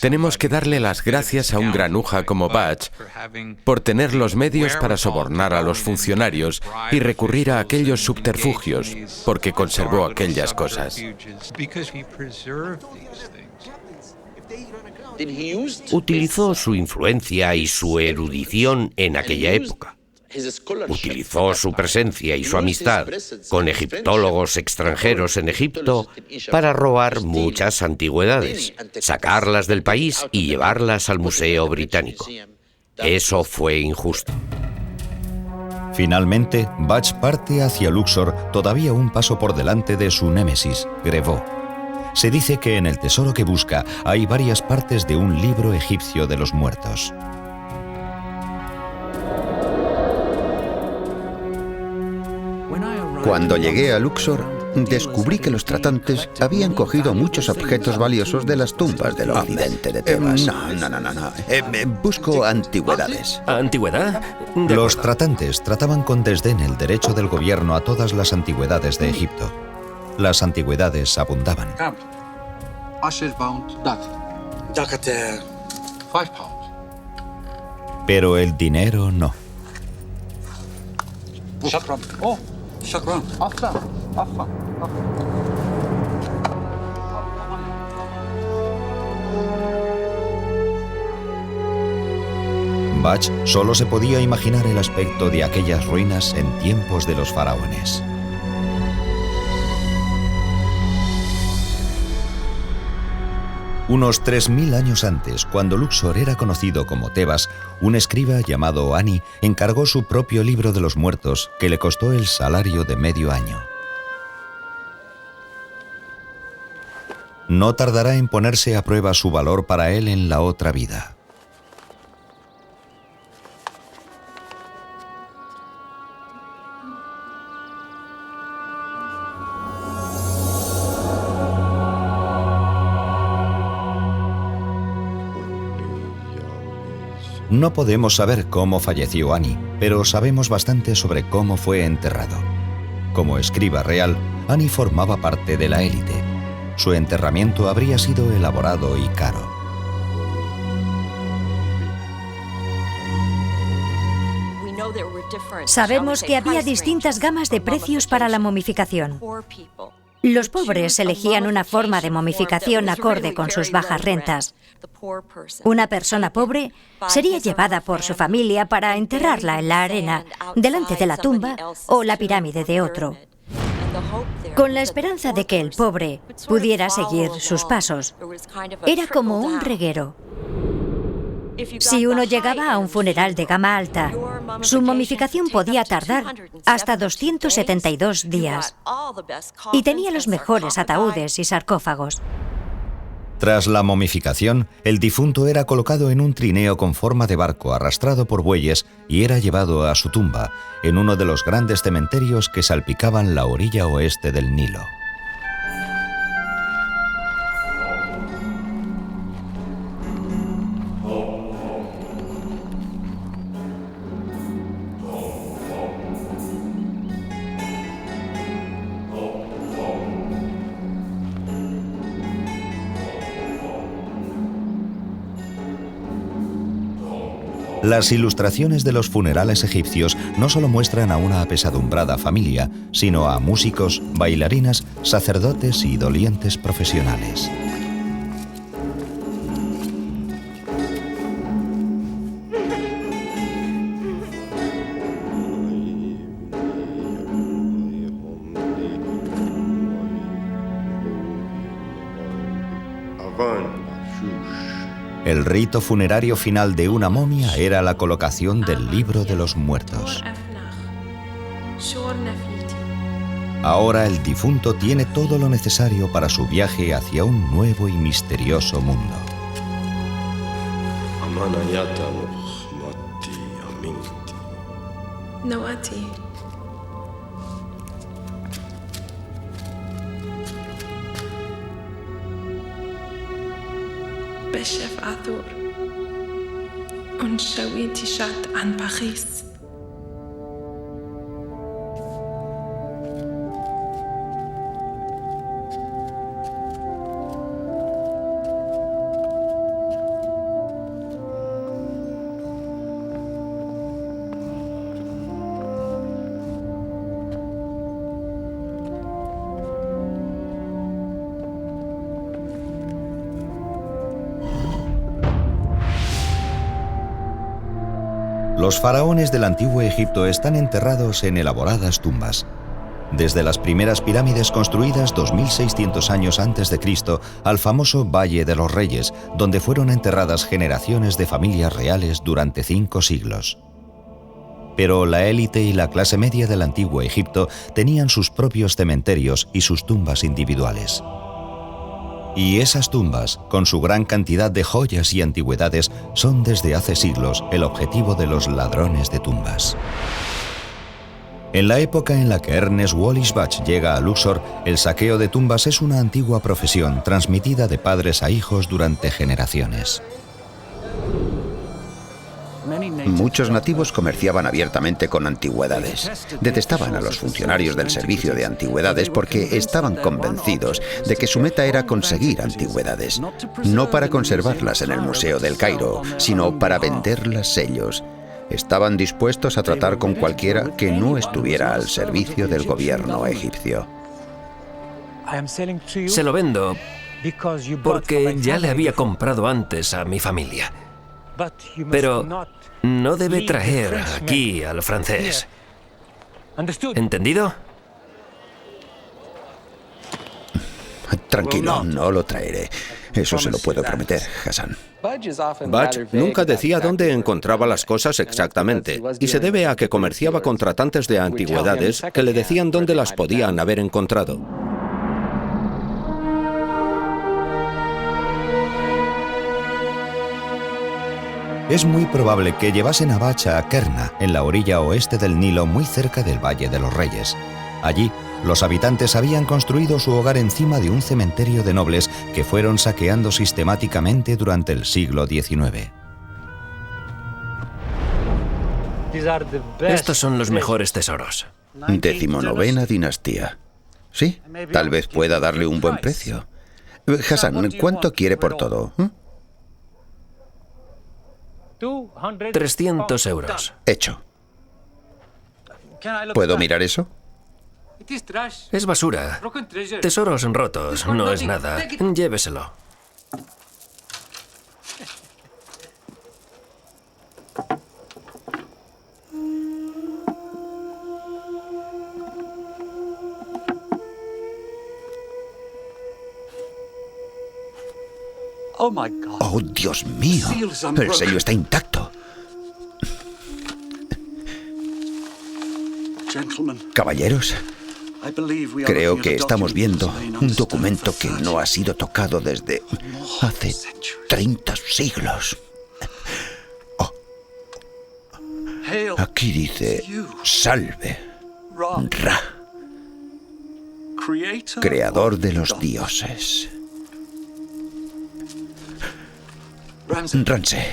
Speaker 5: tenemos que darle las gracias a un granuja como Budge por tener los medios para sobornar a los funcionarios y recurrir a aquellos subterfugios, porque conservó aquellas cosas.
Speaker 2: Utilizó su influencia y su erudición en aquella época. Utilizó su presencia y su amistad con egiptólogos extranjeros en Egipto para robar muchas antigüedades, sacarlas del país y llevarlas al Museo Británico. Eso fue injusto.
Speaker 1: Finalmente, Budge parte hacia Luxor, todavía un paso por delante de su némesis, Grevaux. Se dice que en el tesoro que busca hay varias partes de un libro egipcio de los muertos.
Speaker 7: Cuando llegué a Luxor, descubrí que los tratantes habían cogido muchos objetos valiosos de las tumbas del occidente de Tebas. No. Busco antigüedades.
Speaker 10: ¿Antigüedad?
Speaker 1: Los tratantes trataban con desdén el derecho del gobierno a todas las antigüedades de Egipto. Las antigüedades abundaban. Pero el dinero no. Bach solo se podía imaginar el aspecto de aquellas ruinas en tiempos de los faraones. Unos 3000 años antes, cuando Luxor era conocido como Tebas, un escriba llamado Ani encargó su propio libro de los muertos, que le costó el salario de medio año. No tardará en ponerse a prueba su valor para él en la otra vida. No podemos saber cómo falleció Ani, pero sabemos bastante sobre cómo fue enterrado. Como escriba real, Ani formaba parte de la élite. Su enterramiento habría sido elaborado y caro.
Speaker 6: Sabemos que había distintas gamas de precios para la momificación. Los pobres elegían una forma de momificación acorde con sus bajas rentas. Una persona pobre sería llevada por su familia para enterrarla en la arena, delante de la tumba o la pirámide de otro, con la esperanza de que el pobre pudiera seguir sus pasos. Era como un reguero. Si uno llegaba a un funeral de gama alta, su momificación podía tardar hasta 272 días y tenía los mejores ataúdes y sarcófagos.
Speaker 1: Tras la momificación, el difunto era colocado en un trineo con forma de barco arrastrado por bueyes y era llevado a su tumba, en uno de los grandes cementerios que salpicaban la orilla oeste del Nilo. Las ilustraciones de los funerales egipcios no solo muestran a una apesadumbrada familia, sino a músicos, bailarinas, sacerdotes y dolientes profesionales. El rito funerario final de una momia era la colocación del libro de los muertos. Ahora el difunto tiene todo lo necesario para su viaje hacia un nuevo y misterioso mundo.
Speaker 13: بشف عثور ونشويتي شات عن بخيس
Speaker 1: Los faraones del antiguo Egipto están enterrados en elaboradas tumbas. Desde las primeras pirámides construidas 2600 años antes de Cristo al famoso Valle de los Reyes, donde fueron enterradas generaciones de familias reales durante 5 siglos. Pero la élite y la clase media del antiguo Egipto tenían sus propios cementerios y sus tumbas individuales. Y esas tumbas, con su gran cantidad de joyas y antigüedades, son desde hace siglos el objetivo de los ladrones de tumbas. En la época en la que Ernest Wallis Bach llega a Luxor, el saqueo de tumbas es una antigua profesión transmitida de padres a hijos durante generaciones.
Speaker 7: Muchos nativos comerciaban abiertamente con antigüedades. Detestaban a los funcionarios del servicio de antigüedades porque estaban convencidos de que su meta era conseguir antigüedades, no para conservarlas en el Museo del Cairo, sino para venderlas ellos. Estaban dispuestos a tratar con cualquiera que no estuviera al servicio del gobierno egipcio.
Speaker 10: Se lo vendo porque ya le había comprado antes a mi familia. Pero no debe traer aquí al francés. ¿Entendido?
Speaker 7: Tranquilo, no lo traeré. Eso se lo puedo prometer, Hassan.
Speaker 3: Bach nunca decía dónde encontraba las cosas exactamente, y se debe a que comerciaba con tratantes de antigüedades que le decían dónde las podían haber encontrado.
Speaker 1: Es muy probable que llevasen a Bach a Kerna, en la orilla oeste del Nilo, muy cerca del Valle de los Reyes. Allí, los habitantes habían construido su hogar encima de un cementerio de nobles que fueron saqueando sistemáticamente durante el siglo XIX.
Speaker 10: Estos son los mejores tesoros.
Speaker 7: 19ª dinastía. Sí, tal vez pueda darle un buen precio. Hassan, ¿cuánto quiere por todo?
Speaker 10: 300 euros.
Speaker 7: Hecho. ¿Puedo mirar eso?
Speaker 10: Es basura. Tesoros rotos, no es nada. Lléveselo.
Speaker 7: ¡Oh, Dios mío! El sello está intacto. Caballeros, creo que estamos viendo un documento que no ha sido tocado desde hace 30 siglos. Oh. Aquí dice, salve, Ra, creador de los dioses. Ramsé,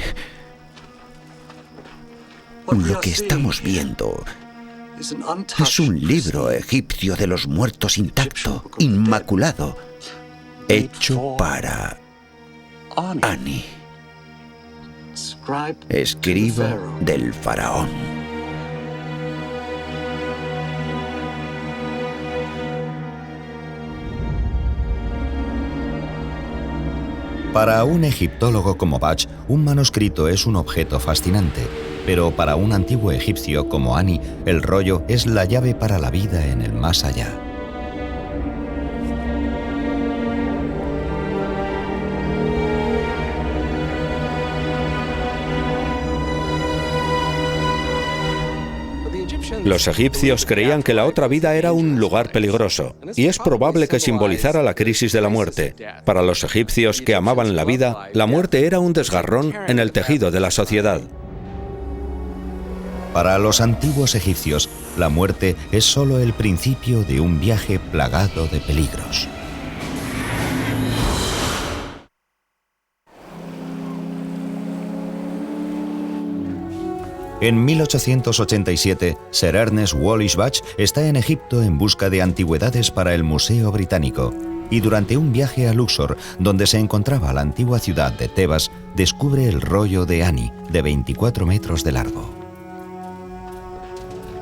Speaker 7: lo que estamos viendo es un libro egipcio de los muertos intacto, inmaculado, hecho para Ani, escriba del faraón.
Speaker 1: Para un egiptólogo como Bach, un manuscrito es un objeto fascinante, pero para un antiguo egipcio como Ani, el rollo es la llave para la vida en el más allá.
Speaker 3: Los egipcios creían que la otra vida era un lugar peligroso, y es probable que simbolizara la crisis de la muerte. Para los egipcios que amaban la vida, la muerte era un desgarrón en el tejido de la sociedad.
Speaker 1: Para los antiguos egipcios, la muerte es solo el principio de un viaje plagado de peligros. En 1887, Sir Ernest Wallis Bach está en Egipto en busca de antigüedades para el Museo Británico, y durante un viaje a Luxor, donde se encontraba la antigua ciudad de Tebas, descubre el rollo de Ani, de 24 metros de largo.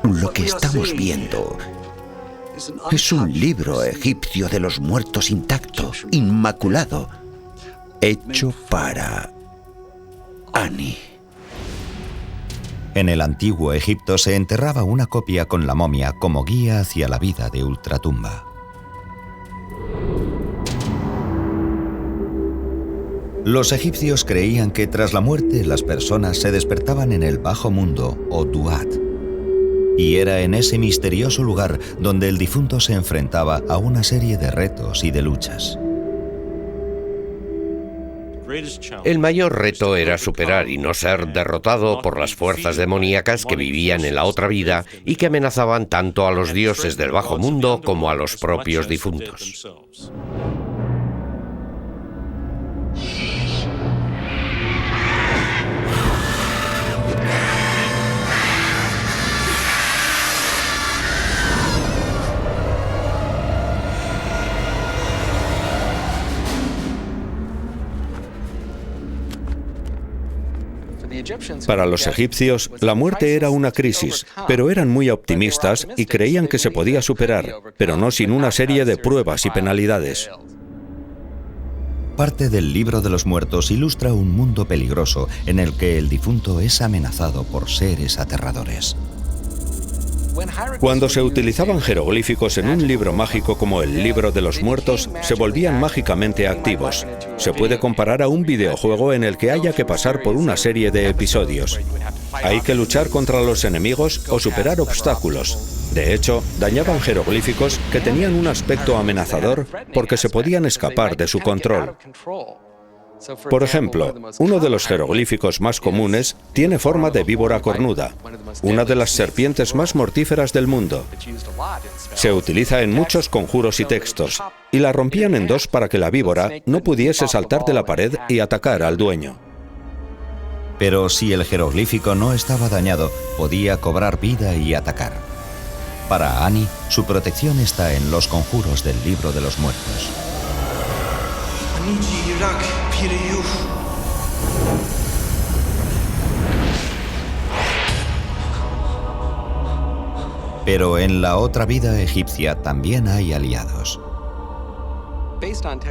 Speaker 7: Lo que estamos viendo es un libro egipcio de los muertos intacto, inmaculado, hecho para Ani.
Speaker 1: En el antiguo Egipto se enterraba una copia con la momia como guía hacia la vida de ultratumba. Los egipcios creían que tras la muerte las personas se despertaban en el bajo mundo o Duat. Y era en ese misterioso lugar donde el difunto se enfrentaba a una serie de retos y de luchas.
Speaker 2: El mayor reto era superar y no ser derrotado por las fuerzas demoníacas que vivían en la otra vida y que amenazaban tanto a los dioses del bajo mundo como a los propios difuntos.
Speaker 3: Para los egipcios, la muerte era una crisis, pero eran muy optimistas y creían que se podía superar, pero no sin una serie de pruebas y penalidades.
Speaker 1: Parte del Libro de los Muertos ilustra un mundo peligroso en el que el difunto es amenazado por seres aterradores.
Speaker 3: Cuando se utilizaban jeroglíficos en un libro mágico como el Libro de los Muertos, se volvían mágicamente activos. Se puede comparar a un videojuego en el que haya que pasar por una serie de episodios. Hay que luchar contra los enemigos o superar obstáculos. De hecho, dañaban jeroglíficos que tenían un aspecto amenazador porque se podían escapar de su control. Por ejemplo, uno de los jeroglíficos más comunes tiene forma de víbora cornuda, una de las serpientes más mortíferas del mundo. Se utiliza en muchos conjuros y textos, y la rompían en dos para que la víbora no pudiese saltar de la pared y atacar al dueño.
Speaker 1: Pero si el jeroglífico no estaba dañado, podía cobrar vida y atacar. Para Annie, su protección está en los conjuros del Libro de los Muertos. Pero en la otra vida egipcia también hay aliados.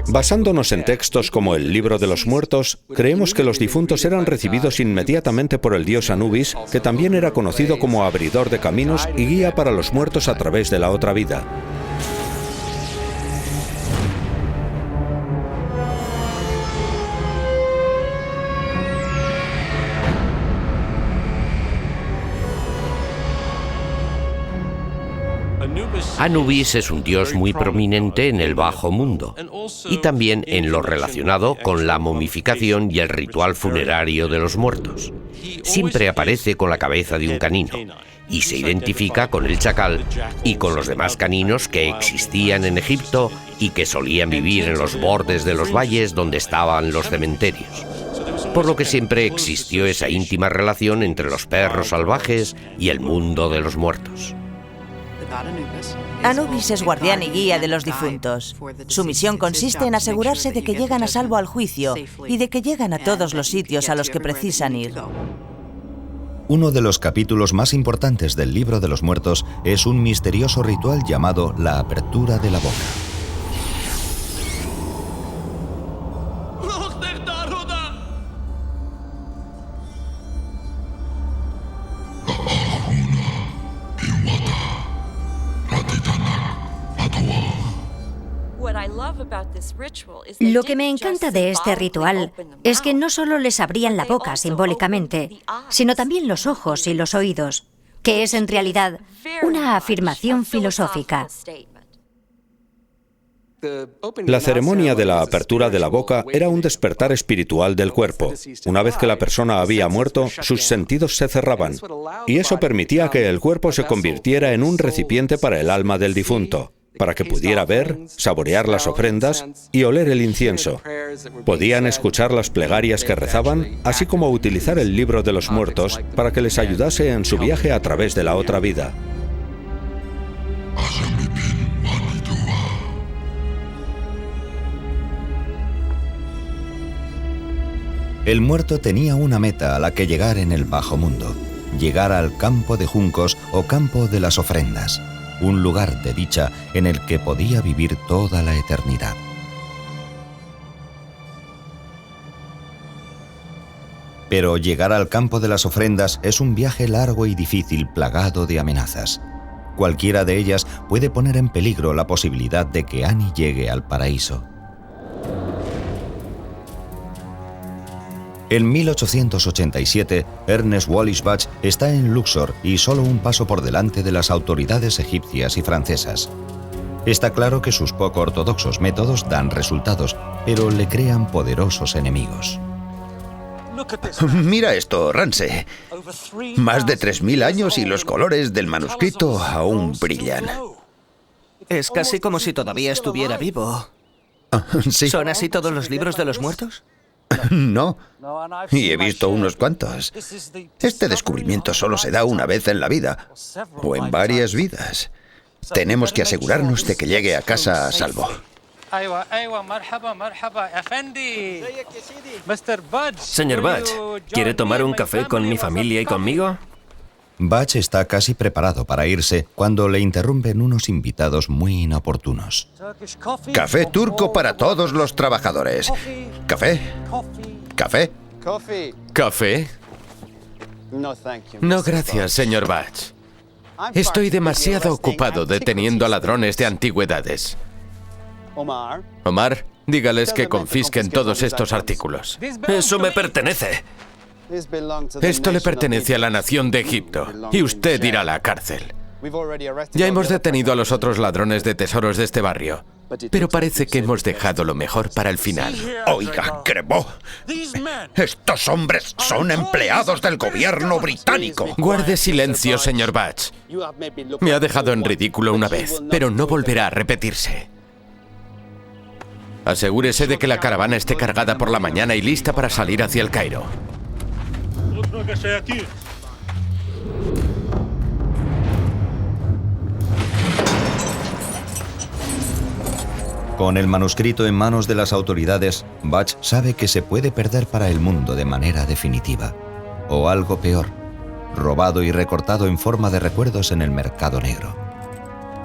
Speaker 3: Basándonos en textos como el Libro de los Muertos, creemos que los difuntos eran recibidos inmediatamente por el dios Anubis, que también era conocido como abridor de caminos y guía para los muertos a través de la otra vida.
Speaker 2: Anubis es un dios muy prominente en el bajo mundo y también en lo relacionado con la momificación y el ritual funerario de los muertos. Siempre aparece con la cabeza de un canino y se identifica con el chacal y con los demás caninos que existían en Egipto y que solían vivir en los bordes de los valles donde estaban los cementerios. Por lo que siempre existió esa íntima relación entre los perros salvajes y el mundo de los muertos.
Speaker 11: Anubis es guardián y guía de los difuntos. Su misión consiste en asegurarse de que llegan a salvo al juicio y de que llegan a todos los sitios a los que precisan ir.
Speaker 1: Uno de los capítulos más importantes del Libro de los Muertos es un misterioso ritual llamado la apertura de la boca.
Speaker 6: Lo que me encanta de este ritual es que no solo les abrían la boca simbólicamente, sino también los ojos y los oídos, que es en realidad una afirmación filosófica.
Speaker 3: La ceremonia de la apertura de la boca era un despertar espiritual del cuerpo. Una vez que la persona había muerto, sus sentidos se cerraban, y eso permitía que el cuerpo se convirtiera en un recipiente para el alma del difunto, para que pudiera ver, saborear las ofrendas y oler el incienso. Podían escuchar las plegarias que rezaban, así como utilizar el Libro de los Muertos para que les ayudase en su viaje a través de la otra vida.
Speaker 1: El muerto tenía una meta a la que llegar en el bajo mundo: llegar al campo de juncos o campo de las ofrendas, un lugar de dicha en el que podía vivir toda la eternidad. Pero llegar al campo de las ofrendas es un viaje largo y difícil, plagado de amenazas. Cualquiera de ellas puede poner en peligro la posibilidad de que Annie llegue al paraíso. En 1887, Ernest Wallis Budge está en Luxor y solo un paso por delante de las autoridades egipcias y francesas. Está claro que sus poco ortodoxos métodos dan resultados, pero le crean poderosos enemigos.
Speaker 7: Mira esto, Ramsey. Más de 3000 años y los colores del manuscrito aún brillan.
Speaker 10: Es casi como si todavía estuviera vivo.
Speaker 7: Sí.
Speaker 10: ¿Son así todos los libros de los muertos?
Speaker 7: No, y he visto unos cuantos. Este descubrimiento solo se da una vez en la vida, o en varias vidas. Tenemos que asegurarnos de que llegue a casa a salvo.
Speaker 14: Señor Budge, ¿quiere tomar un café con mi familia y conmigo?
Speaker 1: Bach está casi preparado para irse cuando le interrumpen unos invitados muy inoportunos.
Speaker 7: Café turco para todos los trabajadores. ¿Café? ¿Café?
Speaker 5: ¿Café? No, gracias, señor Bach. Estoy demasiado ocupado deteniendo a ladrones de antigüedades. Omar, dígales que confisquen todos estos artículos.
Speaker 10: Eso me pertenece.
Speaker 5: Esto le pertenece a la nación de Egipto y usted irá a la cárcel. Ya hemos detenido a los otros ladrones de tesoros de este barrio, pero parece que hemos dejado lo mejor para el final.
Speaker 7: Oiga, Cremó, estos hombres son empleados del gobierno británico.
Speaker 5: Guarde silencio, señor Bach. Me ha dejado en ridículo una vez, pero no volverá a repetirse. Asegúrese de que la caravana esté cargada por la mañana y lista para salir hacia el Cairo.
Speaker 1: Con el manuscrito en manos de las autoridades, Bach sabe que se puede perder para el mundo de manera definitiva. O algo peor, robado y recortado en forma de recuerdos en el mercado negro.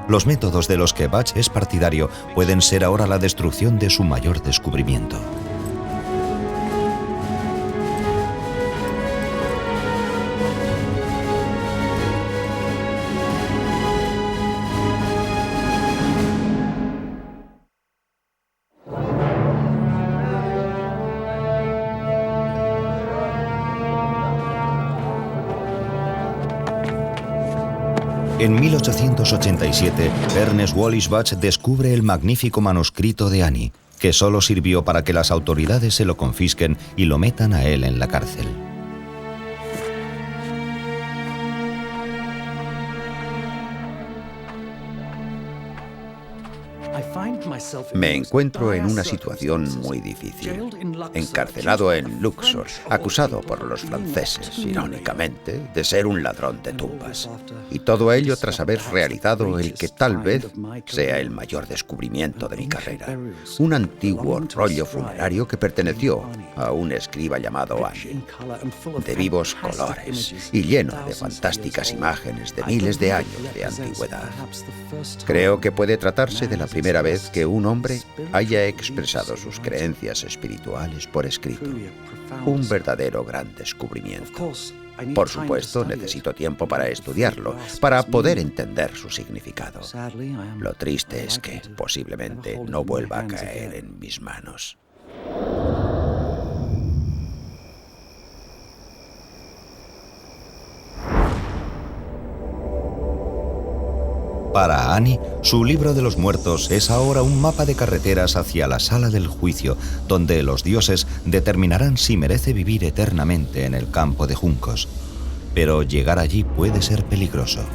Speaker 1: Los métodos de los que Bach es partidario pueden ser ahora la destrucción de su mayor descubrimiento. En 1887, Ernest Wallis Bach descubre el magnífico manuscrito de Annie, que solo sirvió para que las autoridades se lo confisquen y lo metan a él en la cárcel.
Speaker 7: Me encuentro en una situación muy difícil. Encarcelado en Luxor, acusado por los franceses, irónicamente, de ser un ladrón de tumbas. Y todo ello tras haber realizado el que tal vez sea el mayor descubrimiento de mi carrera. Un antiguo rollo funerario que perteneció a un escriba llamado Annie, de vivos colores y lleno de fantásticas imágenes de miles de años de antigüedad. Creo que puede tratarse de la primera vez que un hombre haya expresado sus creencias espirituales por escrito. Un verdadero gran descubrimiento. Por supuesto, necesito tiempo para estudiarlo, para poder entender su significado. Lo triste es que posiblemente no vuelva a caer en mis manos.
Speaker 1: Para Annie, su libro de los muertos es ahora un mapa de carreteras hacia la sala del juicio, donde los dioses determinarán si merece vivir eternamente en el campo de juncos. Pero llegar allí puede ser peligroso.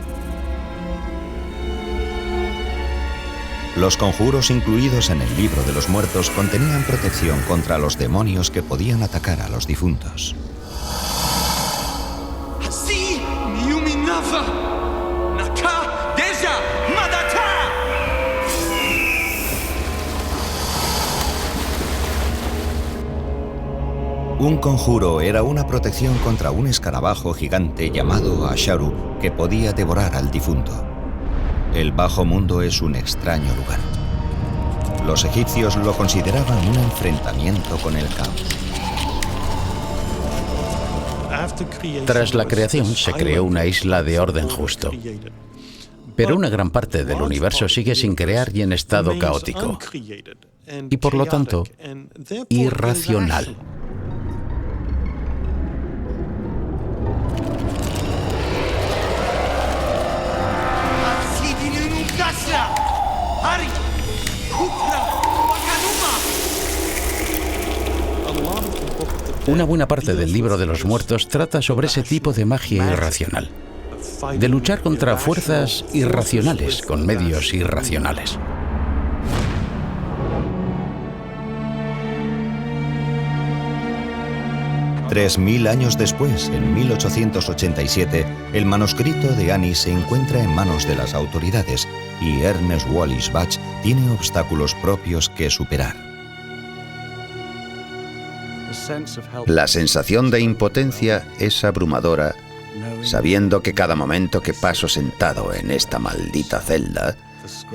Speaker 1: Los conjuros incluidos en el libro de los muertos contenían protección contra los demonios que podían atacar a los difuntos. Un conjuro era una protección contra un escarabajo gigante llamado Asharu que podía devorar al difunto. El bajo mundo es un extraño lugar. Los egipcios lo consideraban un enfrentamiento con el caos.
Speaker 8: Tras la creación se creó una isla de orden justo. Pero una gran parte del universo sigue sin crear y en estado caótico. Y por lo tanto, irracional. Una buena parte del libro de los muertos trata sobre ese tipo de magia irracional, de luchar contra fuerzas irracionales con medios irracionales.
Speaker 1: $3000 años después, en 1887, el manuscrito de Annie se encuentra en manos de las autoridades y Ernest Wallis Bach tiene obstáculos propios que superar.
Speaker 7: La sensación de impotencia es abrumadora sabiendo que cada momento que paso sentado en esta maldita celda,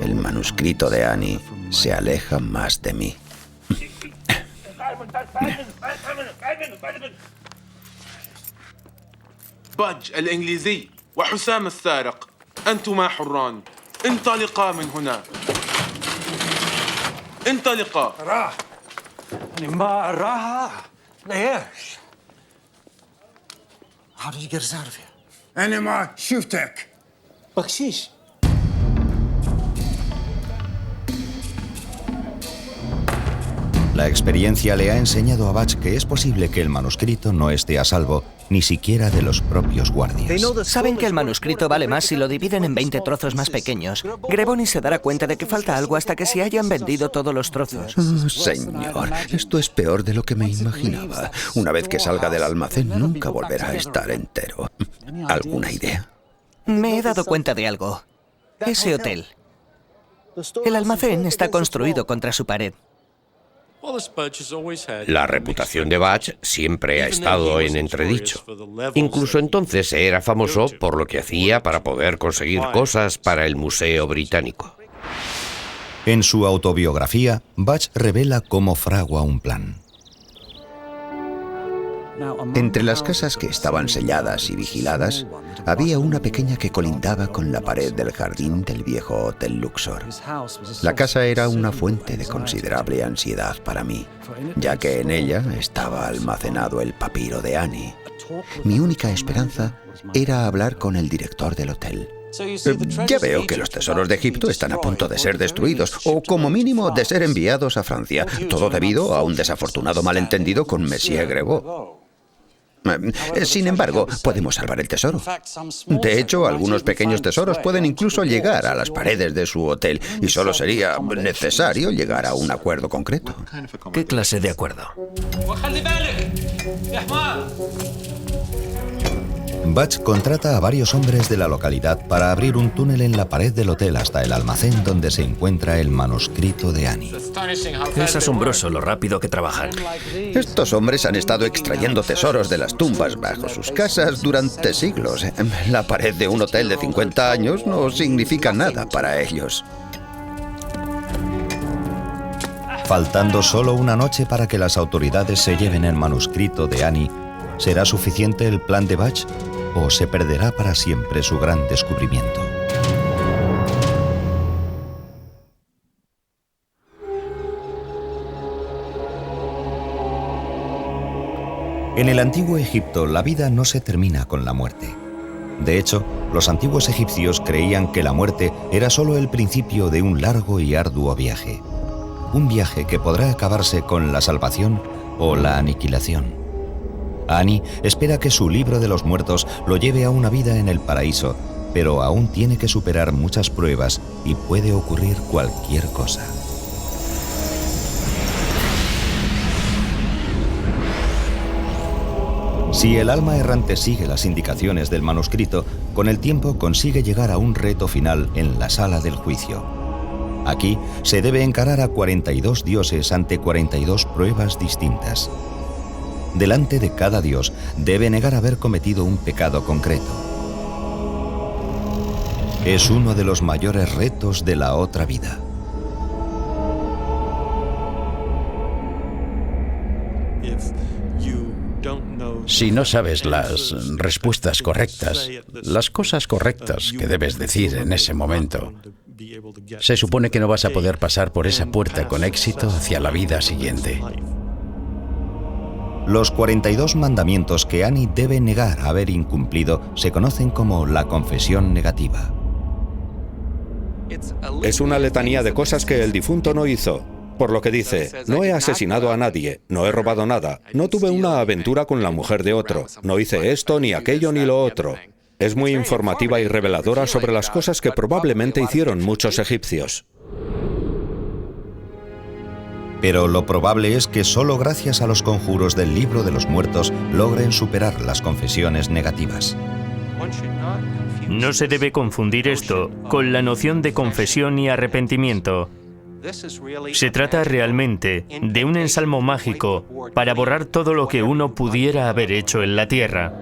Speaker 7: el manuscrito de Annie se aleja más de mí.
Speaker 14: باج الإنجليزي وحسام السارق أنتما حران انطلقا من هنا انطلقا راح
Speaker 12: ما راح ليش هذه جرزارفي أنا ما شفتك بخشيش
Speaker 1: La experiencia le ha enseñado a Butch que es posible que el manuscrito no esté a salvo ni siquiera de los propios guardias.
Speaker 10: Saben que el manuscrito vale más si lo dividen en 20 trozos más pequeños. Greboni se dará cuenta de que falta algo hasta que se hayan vendido todos los trozos.
Speaker 7: Oh, señor, esto es peor de lo que me imaginaba. Una vez que salga del almacén, nunca volverá a estar entero. ¿Alguna idea?
Speaker 10: Me he dado cuenta de algo. Ese hotel. El almacén está construido contra su pared.
Speaker 2: La reputación de Butch siempre ha estado en entredicho. Incluso entonces era famoso por lo que hacía para poder conseguir cosas para el Museo Británico.
Speaker 1: En su autobiografía, Butch revela cómo fragua un plan.
Speaker 7: Entre las casas que estaban selladas y vigiladas, había una pequeña que colindaba con la pared del jardín del viejo Hotel Luxor. La casa era una fuente de considerable ansiedad para mí, ya que en ella estaba almacenado el papiro de Annie. Mi única esperanza era hablar con el director del hotel. Ya veo que los tesoros de Egipto están a punto de ser destruidos, o como mínimo de ser enviados a Francia, todo debido a un desafortunado malentendido con Monsieur Grevaux. Sin embargo, podemos salvar el tesoro. De hecho, algunos pequeños tesoros pueden incluso llegar a las paredes de su hotel, y solo sería necesario llegar a un acuerdo concreto.
Speaker 10: ¿Qué clase de acuerdo?
Speaker 1: Butch contrata a varios hombres de la localidad para abrir un túnel en la pared del hotel hasta el almacén donde se encuentra el manuscrito de Annie.
Speaker 10: Es asombroso lo rápido que trabajan.
Speaker 7: Estos hombres han estado extrayendo tesoros de las tumbas bajo sus casas durante siglos. La pared de un hotel de 50 años no significa nada para ellos.
Speaker 1: Faltando solo una noche para que las autoridades se lleven el manuscrito de Annie, ¿será suficiente el plan de Butch o se perderá para siempre su gran descubrimiento? En el antiguo Egipto, la vida no se termina con la muerte. De hecho, los antiguos egipcios creían que la muerte era solo el principio de un largo y arduo viaje. Un viaje que podrá acabarse con la salvación o la aniquilación. Annie espera que su libro de los muertos lo lleve a una vida en el paraíso, pero aún tiene que superar muchas pruebas y puede ocurrir cualquier cosa. Si el alma errante sigue las indicaciones del manuscrito, con el tiempo consigue llegar a un reto final en la sala del juicio. Aquí se debe encarar a 42 dioses ante 42 pruebas distintas. Delante de cada dios debe negar haber cometido un pecado concreto. Es uno de los mayores retos de la otra vida.
Speaker 8: Si no sabes las respuestas correctas, las cosas correctas que debes decir en ese momento, se supone que no vas a poder pasar por esa puerta con éxito hacia la vida siguiente.
Speaker 1: Los 42 mandamientos que Annie debe negar haber incumplido se conocen como la confesión negativa.
Speaker 3: Es una letanía de cosas que el difunto no hizo. Por lo que dice, no he asesinado a nadie, no he robado nada, no tuve una aventura con la mujer de otro, no hice esto, ni aquello, ni lo otro. Es muy informativa y reveladora sobre las cosas que probablemente hicieron muchos egipcios.
Speaker 1: Pero lo probable es que solo gracias a los conjuros del libro de los muertos logren superar las confesiones negativas.
Speaker 4: No se debe confundir esto con la noción de confesión y arrepentimiento. Se trata realmente de un ensalmo mágico para borrar todo lo que uno pudiera haber hecho en la tierra.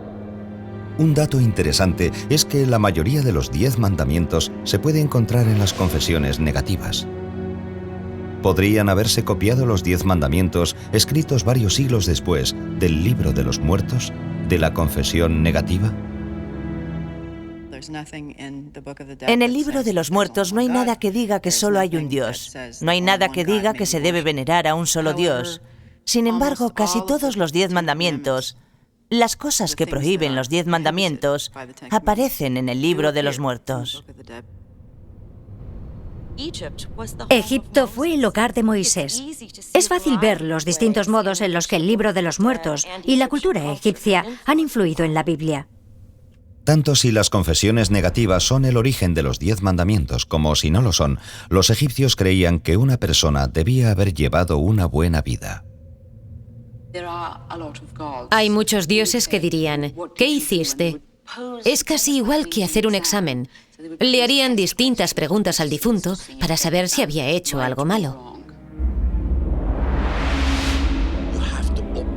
Speaker 1: Un dato interesante es que la mayoría de los 10 mandamientos se puede encontrar en las confesiones negativas. ¿Podrían haberse copiado los 10 mandamientos escritos varios siglos después del libro de los muertos, de la confesión negativa?
Speaker 11: En el libro de los muertos no hay nada que diga que solo hay un Dios. No hay nada que diga que se debe venerar a un solo Dios. Sin embargo, casi todos los 10 mandamientos, las cosas que prohíben los 10 mandamientos, aparecen en el libro de los muertos.
Speaker 6: Egipto fue el hogar de Moisés. Es fácil ver los distintos modos en los que el libro de los muertos y la cultura egipcia han influido en la Biblia.
Speaker 1: Tanto si las confesiones negativas son el origen de los 10 mandamientos como si no lo son, los egipcios creían que una persona debía haber llevado una buena vida.
Speaker 9: Hay muchos dioses que dirían, ¿qué hiciste? Es casi igual que hacer un examen. Le harían distintas preguntas al difunto para saber si había hecho algo malo.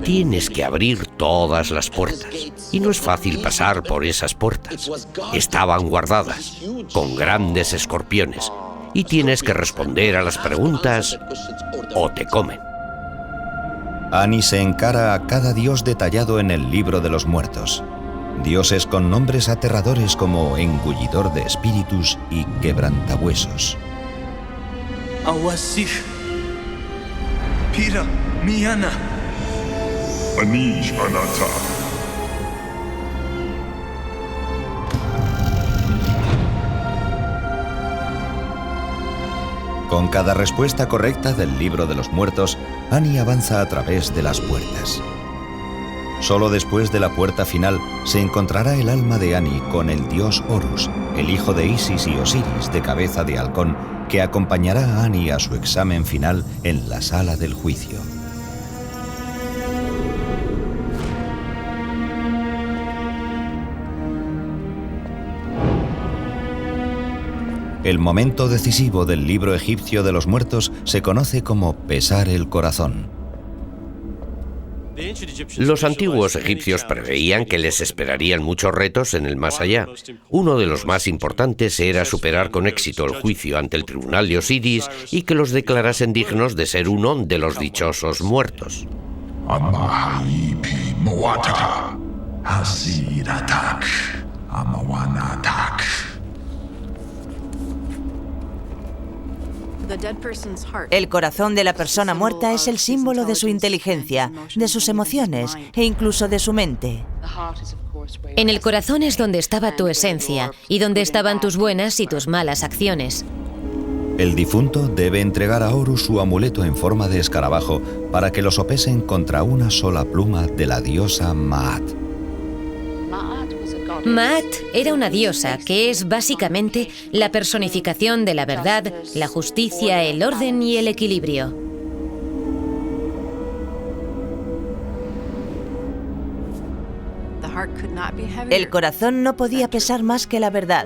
Speaker 2: Tienes que abrir todas las puertas. Y no es fácil pasar por esas puertas. Estaban guardadas, con grandes escorpiones. Y tienes que responder a las preguntas o te comen.
Speaker 1: Ani se encara a cada dios detallado en el libro de los muertos. Dioses con nombres aterradores como engullidor de espíritus y quebrantahuesos.
Speaker 12: Awasif, Pira, Miana,
Speaker 15: Anish Anata.
Speaker 1: Con cada respuesta correcta del libro de los muertos, Ani avanza a través de las puertas. Solo después de la puerta final se encontrará el alma de Ani con el dios Horus, el hijo de Isis y Osiris de cabeza de halcón, que acompañará a Ani a su examen final en la sala del juicio. El momento decisivo del libro egipcio de los muertos se conoce como pesar el corazón.
Speaker 2: Los antiguos egipcios preveían que les esperarían muchos retos en el más allá. Uno de los más importantes era superar con éxito el juicio ante el tribunal de Osiris y que los declarasen dignos de ser uno de los dichosos muertos.
Speaker 11: El corazón de la persona muerta es el símbolo de su inteligencia, de sus emociones e incluso de su mente.
Speaker 9: En el corazón es donde estaba tu esencia y donde estaban tus buenas y tus malas acciones.
Speaker 1: El difunto debe entregar a Horus su amuleto en forma de escarabajo para que lo sopesen contra una sola pluma de la diosa Maat.
Speaker 9: Maat era una diosa que es básicamente la personificación de la verdad, la justicia, el orden y el equilibrio.
Speaker 11: El corazón no podía pesar más que la verdad,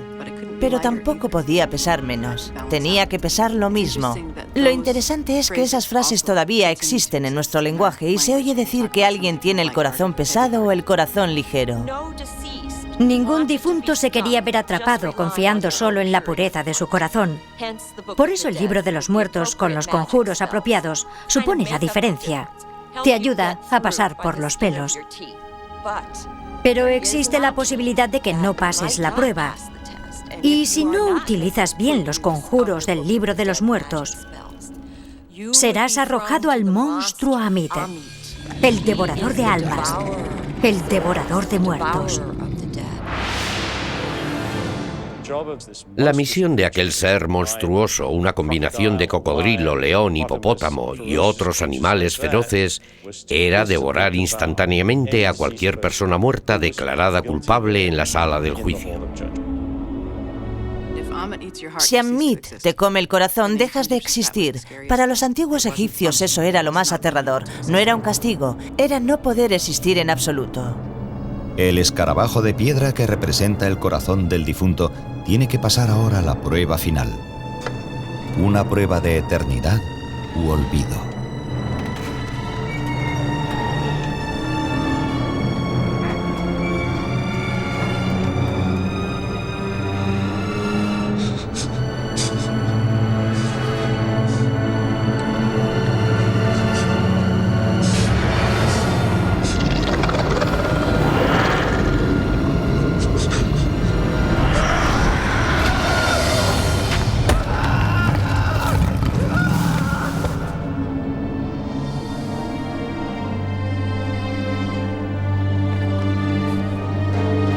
Speaker 11: pero tampoco podía pesar menos. Tenía que pesar lo mismo. Lo interesante es que esas frases todavía existen en nuestro lenguaje y se oye decir que alguien tiene el corazón pesado o el corazón ligero.
Speaker 6: Ningún difunto se quería ver atrapado confiando solo en la pureza de su corazón. Por eso el libro de los muertos, con los conjuros apropiados, supone la diferencia. Te ayuda a pasar por los pelos. Pero existe la posibilidad de que no pases la prueba. Y si no utilizas bien los conjuros del libro de los muertos, serás arrojado al monstruo Amit, el devorador de almas, el devorador de muertos.
Speaker 2: La misión de aquel ser monstruoso, una combinación de cocodrilo, león, hipopótamo y otros animales feroces, era devorar instantáneamente a cualquier persona muerta declarada culpable en la sala del juicio.
Speaker 11: Si Amit te come el corazón, dejas de existir. Para los antiguos egipcios eso era lo más aterrador. No era un castigo, era no poder existir en absoluto.
Speaker 1: El escarabajo de piedra que representa el corazón del difunto tiene que pasar ahora la prueba final. Una prueba de eternidad u olvido.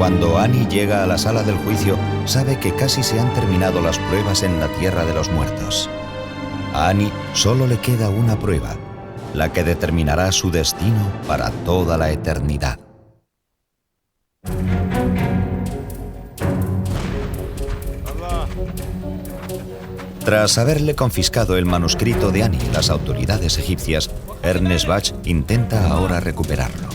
Speaker 1: Cuando Annie llega a la sala del juicio, sabe que casi se han terminado las pruebas en la tierra de los muertos. A Annie solo le queda una prueba, la que determinará su destino para toda la eternidad. Tras haberle confiscado el manuscrito de Annie las autoridades egipcias, Ernest Bach intenta ahora recuperarlo.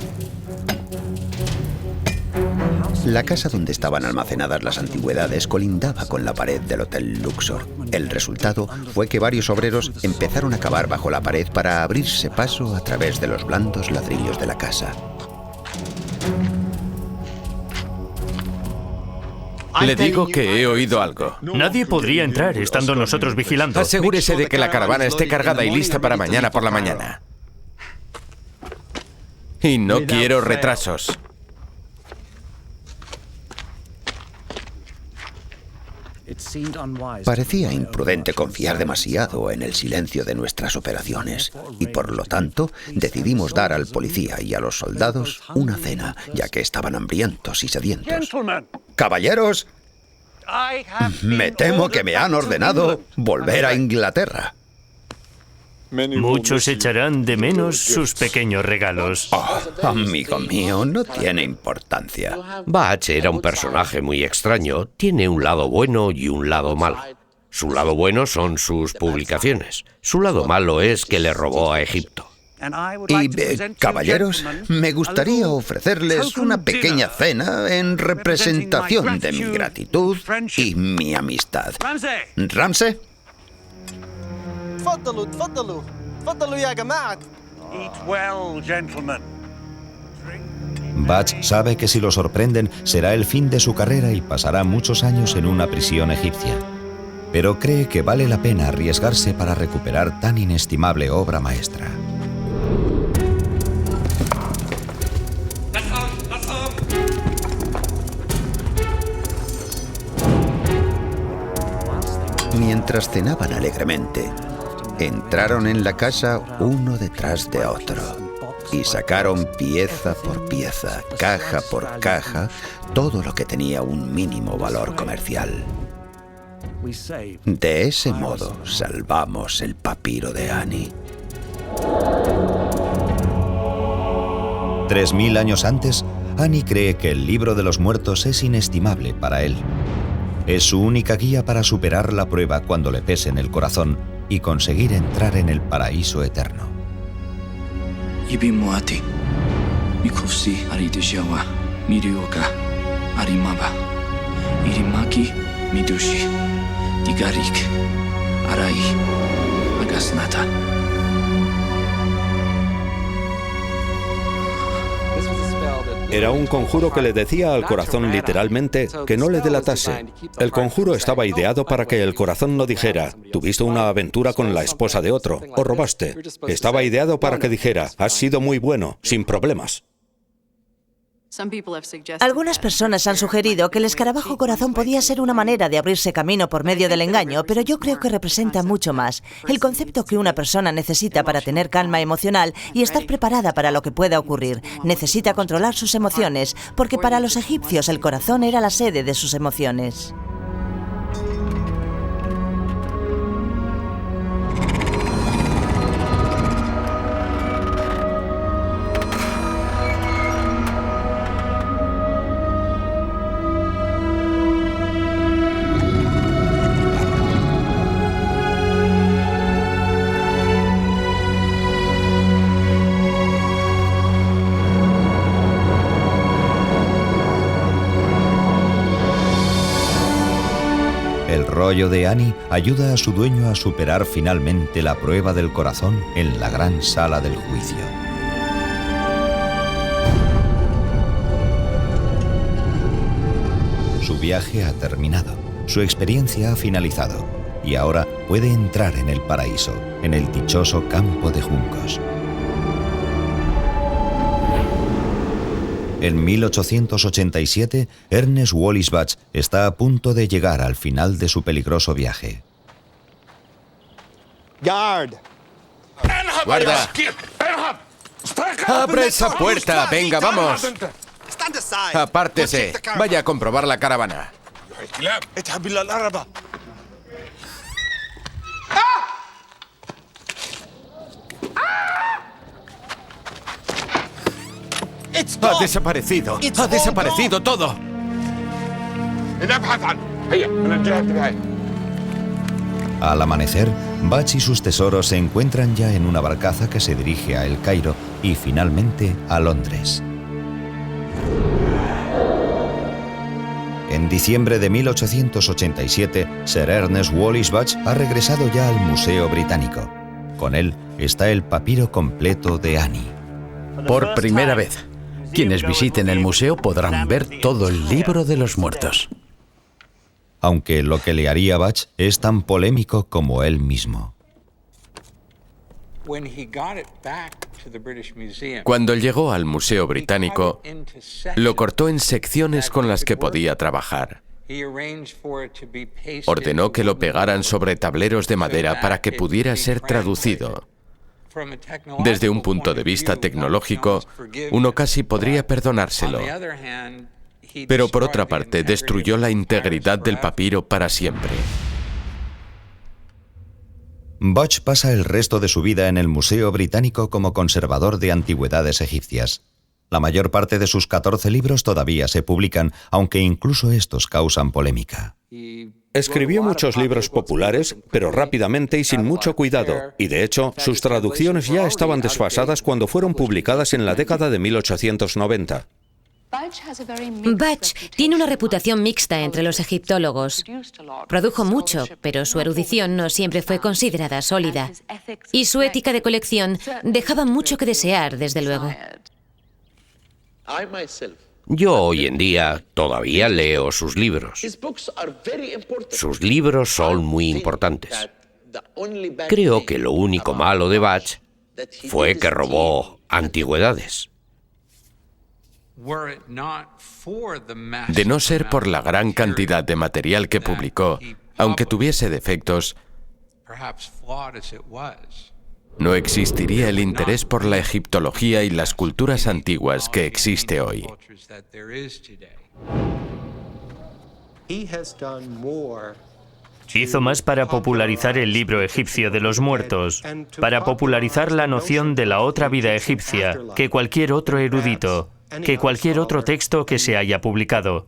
Speaker 7: La casa donde estaban almacenadas las antigüedades colindaba con la pared del Hotel Luxor. El resultado fue que varios obreros empezaron a cavar bajo la pared para abrirse paso a través de los blandos ladrillos de la casa.
Speaker 5: Le digo que he oído algo.
Speaker 4: Nadie podría entrar estando nosotros vigilando.
Speaker 5: Asegúrese de que la caravana esté cargada y lista para mañana por la mañana. Y no quiero retrasos.
Speaker 7: Parecía imprudente confiar demasiado en el silencio de nuestras operaciones y por lo tanto decidimos dar al policía y a los soldados una cena, ya que estaban hambrientos y sedientos. ¡Caballeros! Me temo que me han ordenado volver a Inglaterra.
Speaker 4: Muchos echarán de menos sus pequeños regalos.
Speaker 7: Oh, amigo mío, no tiene importancia.
Speaker 2: Bach era un personaje muy extraño. Tiene un lado bueno y un lado malo. Su lado bueno son sus publicaciones. Su lado malo es que le robó a Egipto.
Speaker 7: Y, caballeros, me gustaría ofrecerles una pequeña cena en representación de mi gratitud y mi amistad. ¿Ramsey?
Speaker 12: تفضلوا تفضلوا تفضلوا يا جماعة.
Speaker 16: Eat well, gentlemen.
Speaker 1: Bach sabe que si lo sorprenden será el fin de su carrera y pasará muchos años en una prisión egipcia. Pero cree que vale la pena arriesgarse para recuperar tan inestimable obra maestra.
Speaker 7: Mientras cenaban alegremente, entraron en la casa uno detrás de otro y sacaron pieza por pieza, caja por caja, todo lo que tenía un mínimo valor comercial. De ese modo salvamos el papiro de Annie.
Speaker 1: 3000 años antes, Annie cree que el libro de los muertos es inestimable para él. Es su única guía para superar la prueba cuando le pese en el corazón y conseguir entrar en el paraíso eterno.
Speaker 17: Ibimuati, Mikufsi Arideshawa, Mirioka, Arimaba, Irimaki, Midushi, Digarik, Arai, Agasnata.
Speaker 3: Era un conjuro que le decía al corazón literalmente que no le delatase. El conjuro estaba ideado para que el corazón no dijera, tuviste una aventura con la esposa de otro, o robaste. Estaba ideado para que dijera, has sido muy bueno, sin problemas.
Speaker 11: Algunas personas han sugerido que el escarabajo corazón podía ser una manera de abrirse camino por medio del engaño, pero yo creo que representa mucho más. El concepto que una persona necesita para tener calma emocional y estar preparada para lo que pueda ocurrir. Necesita controlar sus emociones, porque para los egipcios el corazón era la sede de sus emociones.
Speaker 1: El rollo de Annie ayuda a su dueño a superar finalmente la prueba del corazón en la gran sala del juicio. Su viaje ha terminado, su experiencia ha finalizado y ahora puede entrar en el paraíso, en el dichoso campo de juncos. En 1887, Ernest Wallis Bach está a punto de llegar al final de su peligroso viaje.
Speaker 5: ¡Guarda! ¡Abre esa puerta! ¡Venga, vamos! Apártese. Vaya a comprobar la caravana. Ha desaparecido. Ha desaparecido todo.
Speaker 1: Al amanecer, Bach y sus tesoros se encuentran ya en una barcaza que se dirige a El Cairo y finalmente a Londres. En diciembre de 1887, Sir Ernest Wallis Bach ha regresado ya al Museo Británico. Con él está el papiro completo de Annie.
Speaker 8: Por primera vez, quienes visiten el museo podrán ver todo el libro de los muertos.
Speaker 1: Aunque lo que le haría Bach es tan polémico como él mismo.
Speaker 5: Cuando llegó al Museo Británico, lo cortó en secciones con las que podía trabajar. Ordenó que lo pegaran sobre tableros de madera para que pudiera ser traducido. Desde un punto de vista tecnológico, uno casi podría perdonárselo. Pero por otra parte, destruyó la integridad del papiro para siempre.
Speaker 1: Bach pasa el resto de su vida en el Museo Británico como conservador de antigüedades egipcias. La mayor parte de sus 14 libros todavía se publican, aunque incluso estos causan polémica.
Speaker 3: Escribió muchos libros populares, pero rápidamente y sin mucho cuidado, y de hecho, sus traducciones ya estaban desfasadas cuando fueron publicadas en la década de 1890.
Speaker 9: Bach tiene una reputación mixta entre los egiptólogos. Produjo mucho, pero su erudición no siempre fue considerada sólida. Y su ética de colección dejaba mucho que desear, desde luego.
Speaker 2: Yo hoy en día todavía leo sus libros. Sus libros son muy importantes. Creo que lo único malo de Bach fue que robó antigüedades.
Speaker 5: De no ser por la gran cantidad de material que publicó, aunque tuviese defectos, no existiría el interés por la egiptología y las culturas antiguas que existe hoy.
Speaker 4: Hizo más para popularizar el libro egipcio de los muertos, para popularizar la noción de la otra vida egipcia, que cualquier otro erudito, que cualquier otro texto que se haya publicado.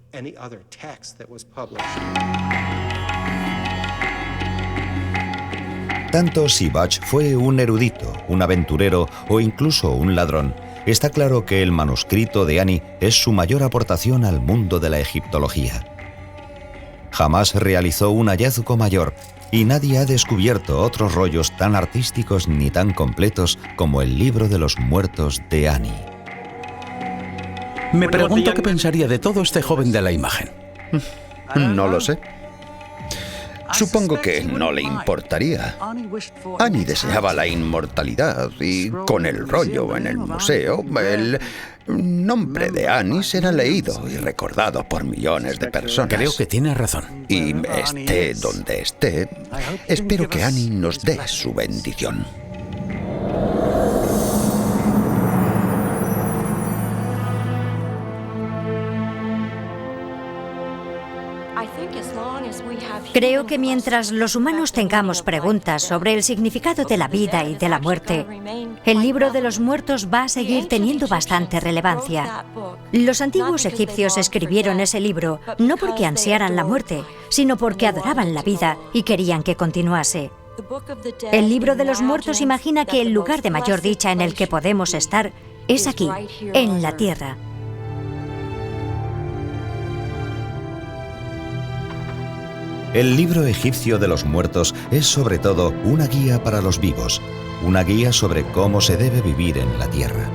Speaker 1: Tanto si Bach fue un erudito, un aventurero o incluso un ladrón, está claro que el manuscrito de Annie es su mayor aportación al mundo de la egiptología. Jamás realizó un hallazgo mayor y nadie ha descubierto otros rollos tan artísticos ni tan completos como el libro de los muertos de Annie.
Speaker 8: Me pregunto qué pensaría de todo este joven de la imagen.
Speaker 7: No lo sé. Supongo que no le importaría. Annie deseaba la inmortalidad y con el rollo en el museo, el nombre de Annie será leído y recordado por millones de personas.
Speaker 8: Creo que tiene razón.
Speaker 7: Y esté donde esté, espero que Annie nos dé su bendición.
Speaker 6: Creo que mientras los humanos tengamos preguntas sobre el significado de la vida y de la muerte, el libro de los muertos va a seguir teniendo bastante relevancia. Los antiguos egipcios escribieron ese libro no porque ansiaran la muerte, sino porque adoraban la vida y querían que continuase. El libro de los muertos imagina que el lugar de mayor dicha en el que podemos estar es aquí, en la tierra.
Speaker 1: El libro egipcio de los muertos es sobre todo una guía para los vivos, una guía sobre cómo se debe vivir en la tierra,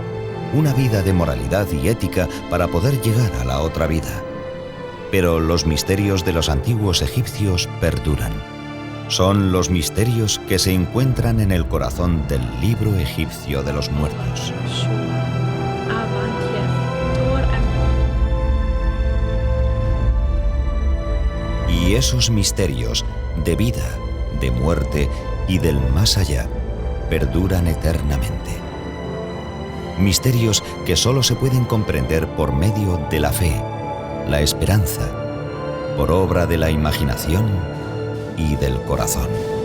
Speaker 1: una vida de moralidad y ética para poder llegar a la otra vida. Pero los misterios de los antiguos egipcios perduran. Son los misterios que se encuentran en el corazón del libro egipcio de los muertos. Y esos misterios de vida, de muerte y del más allá perduran eternamente. Misterios que solo se pueden comprender por medio de la fe, la esperanza, por obra de la imaginación y del corazón.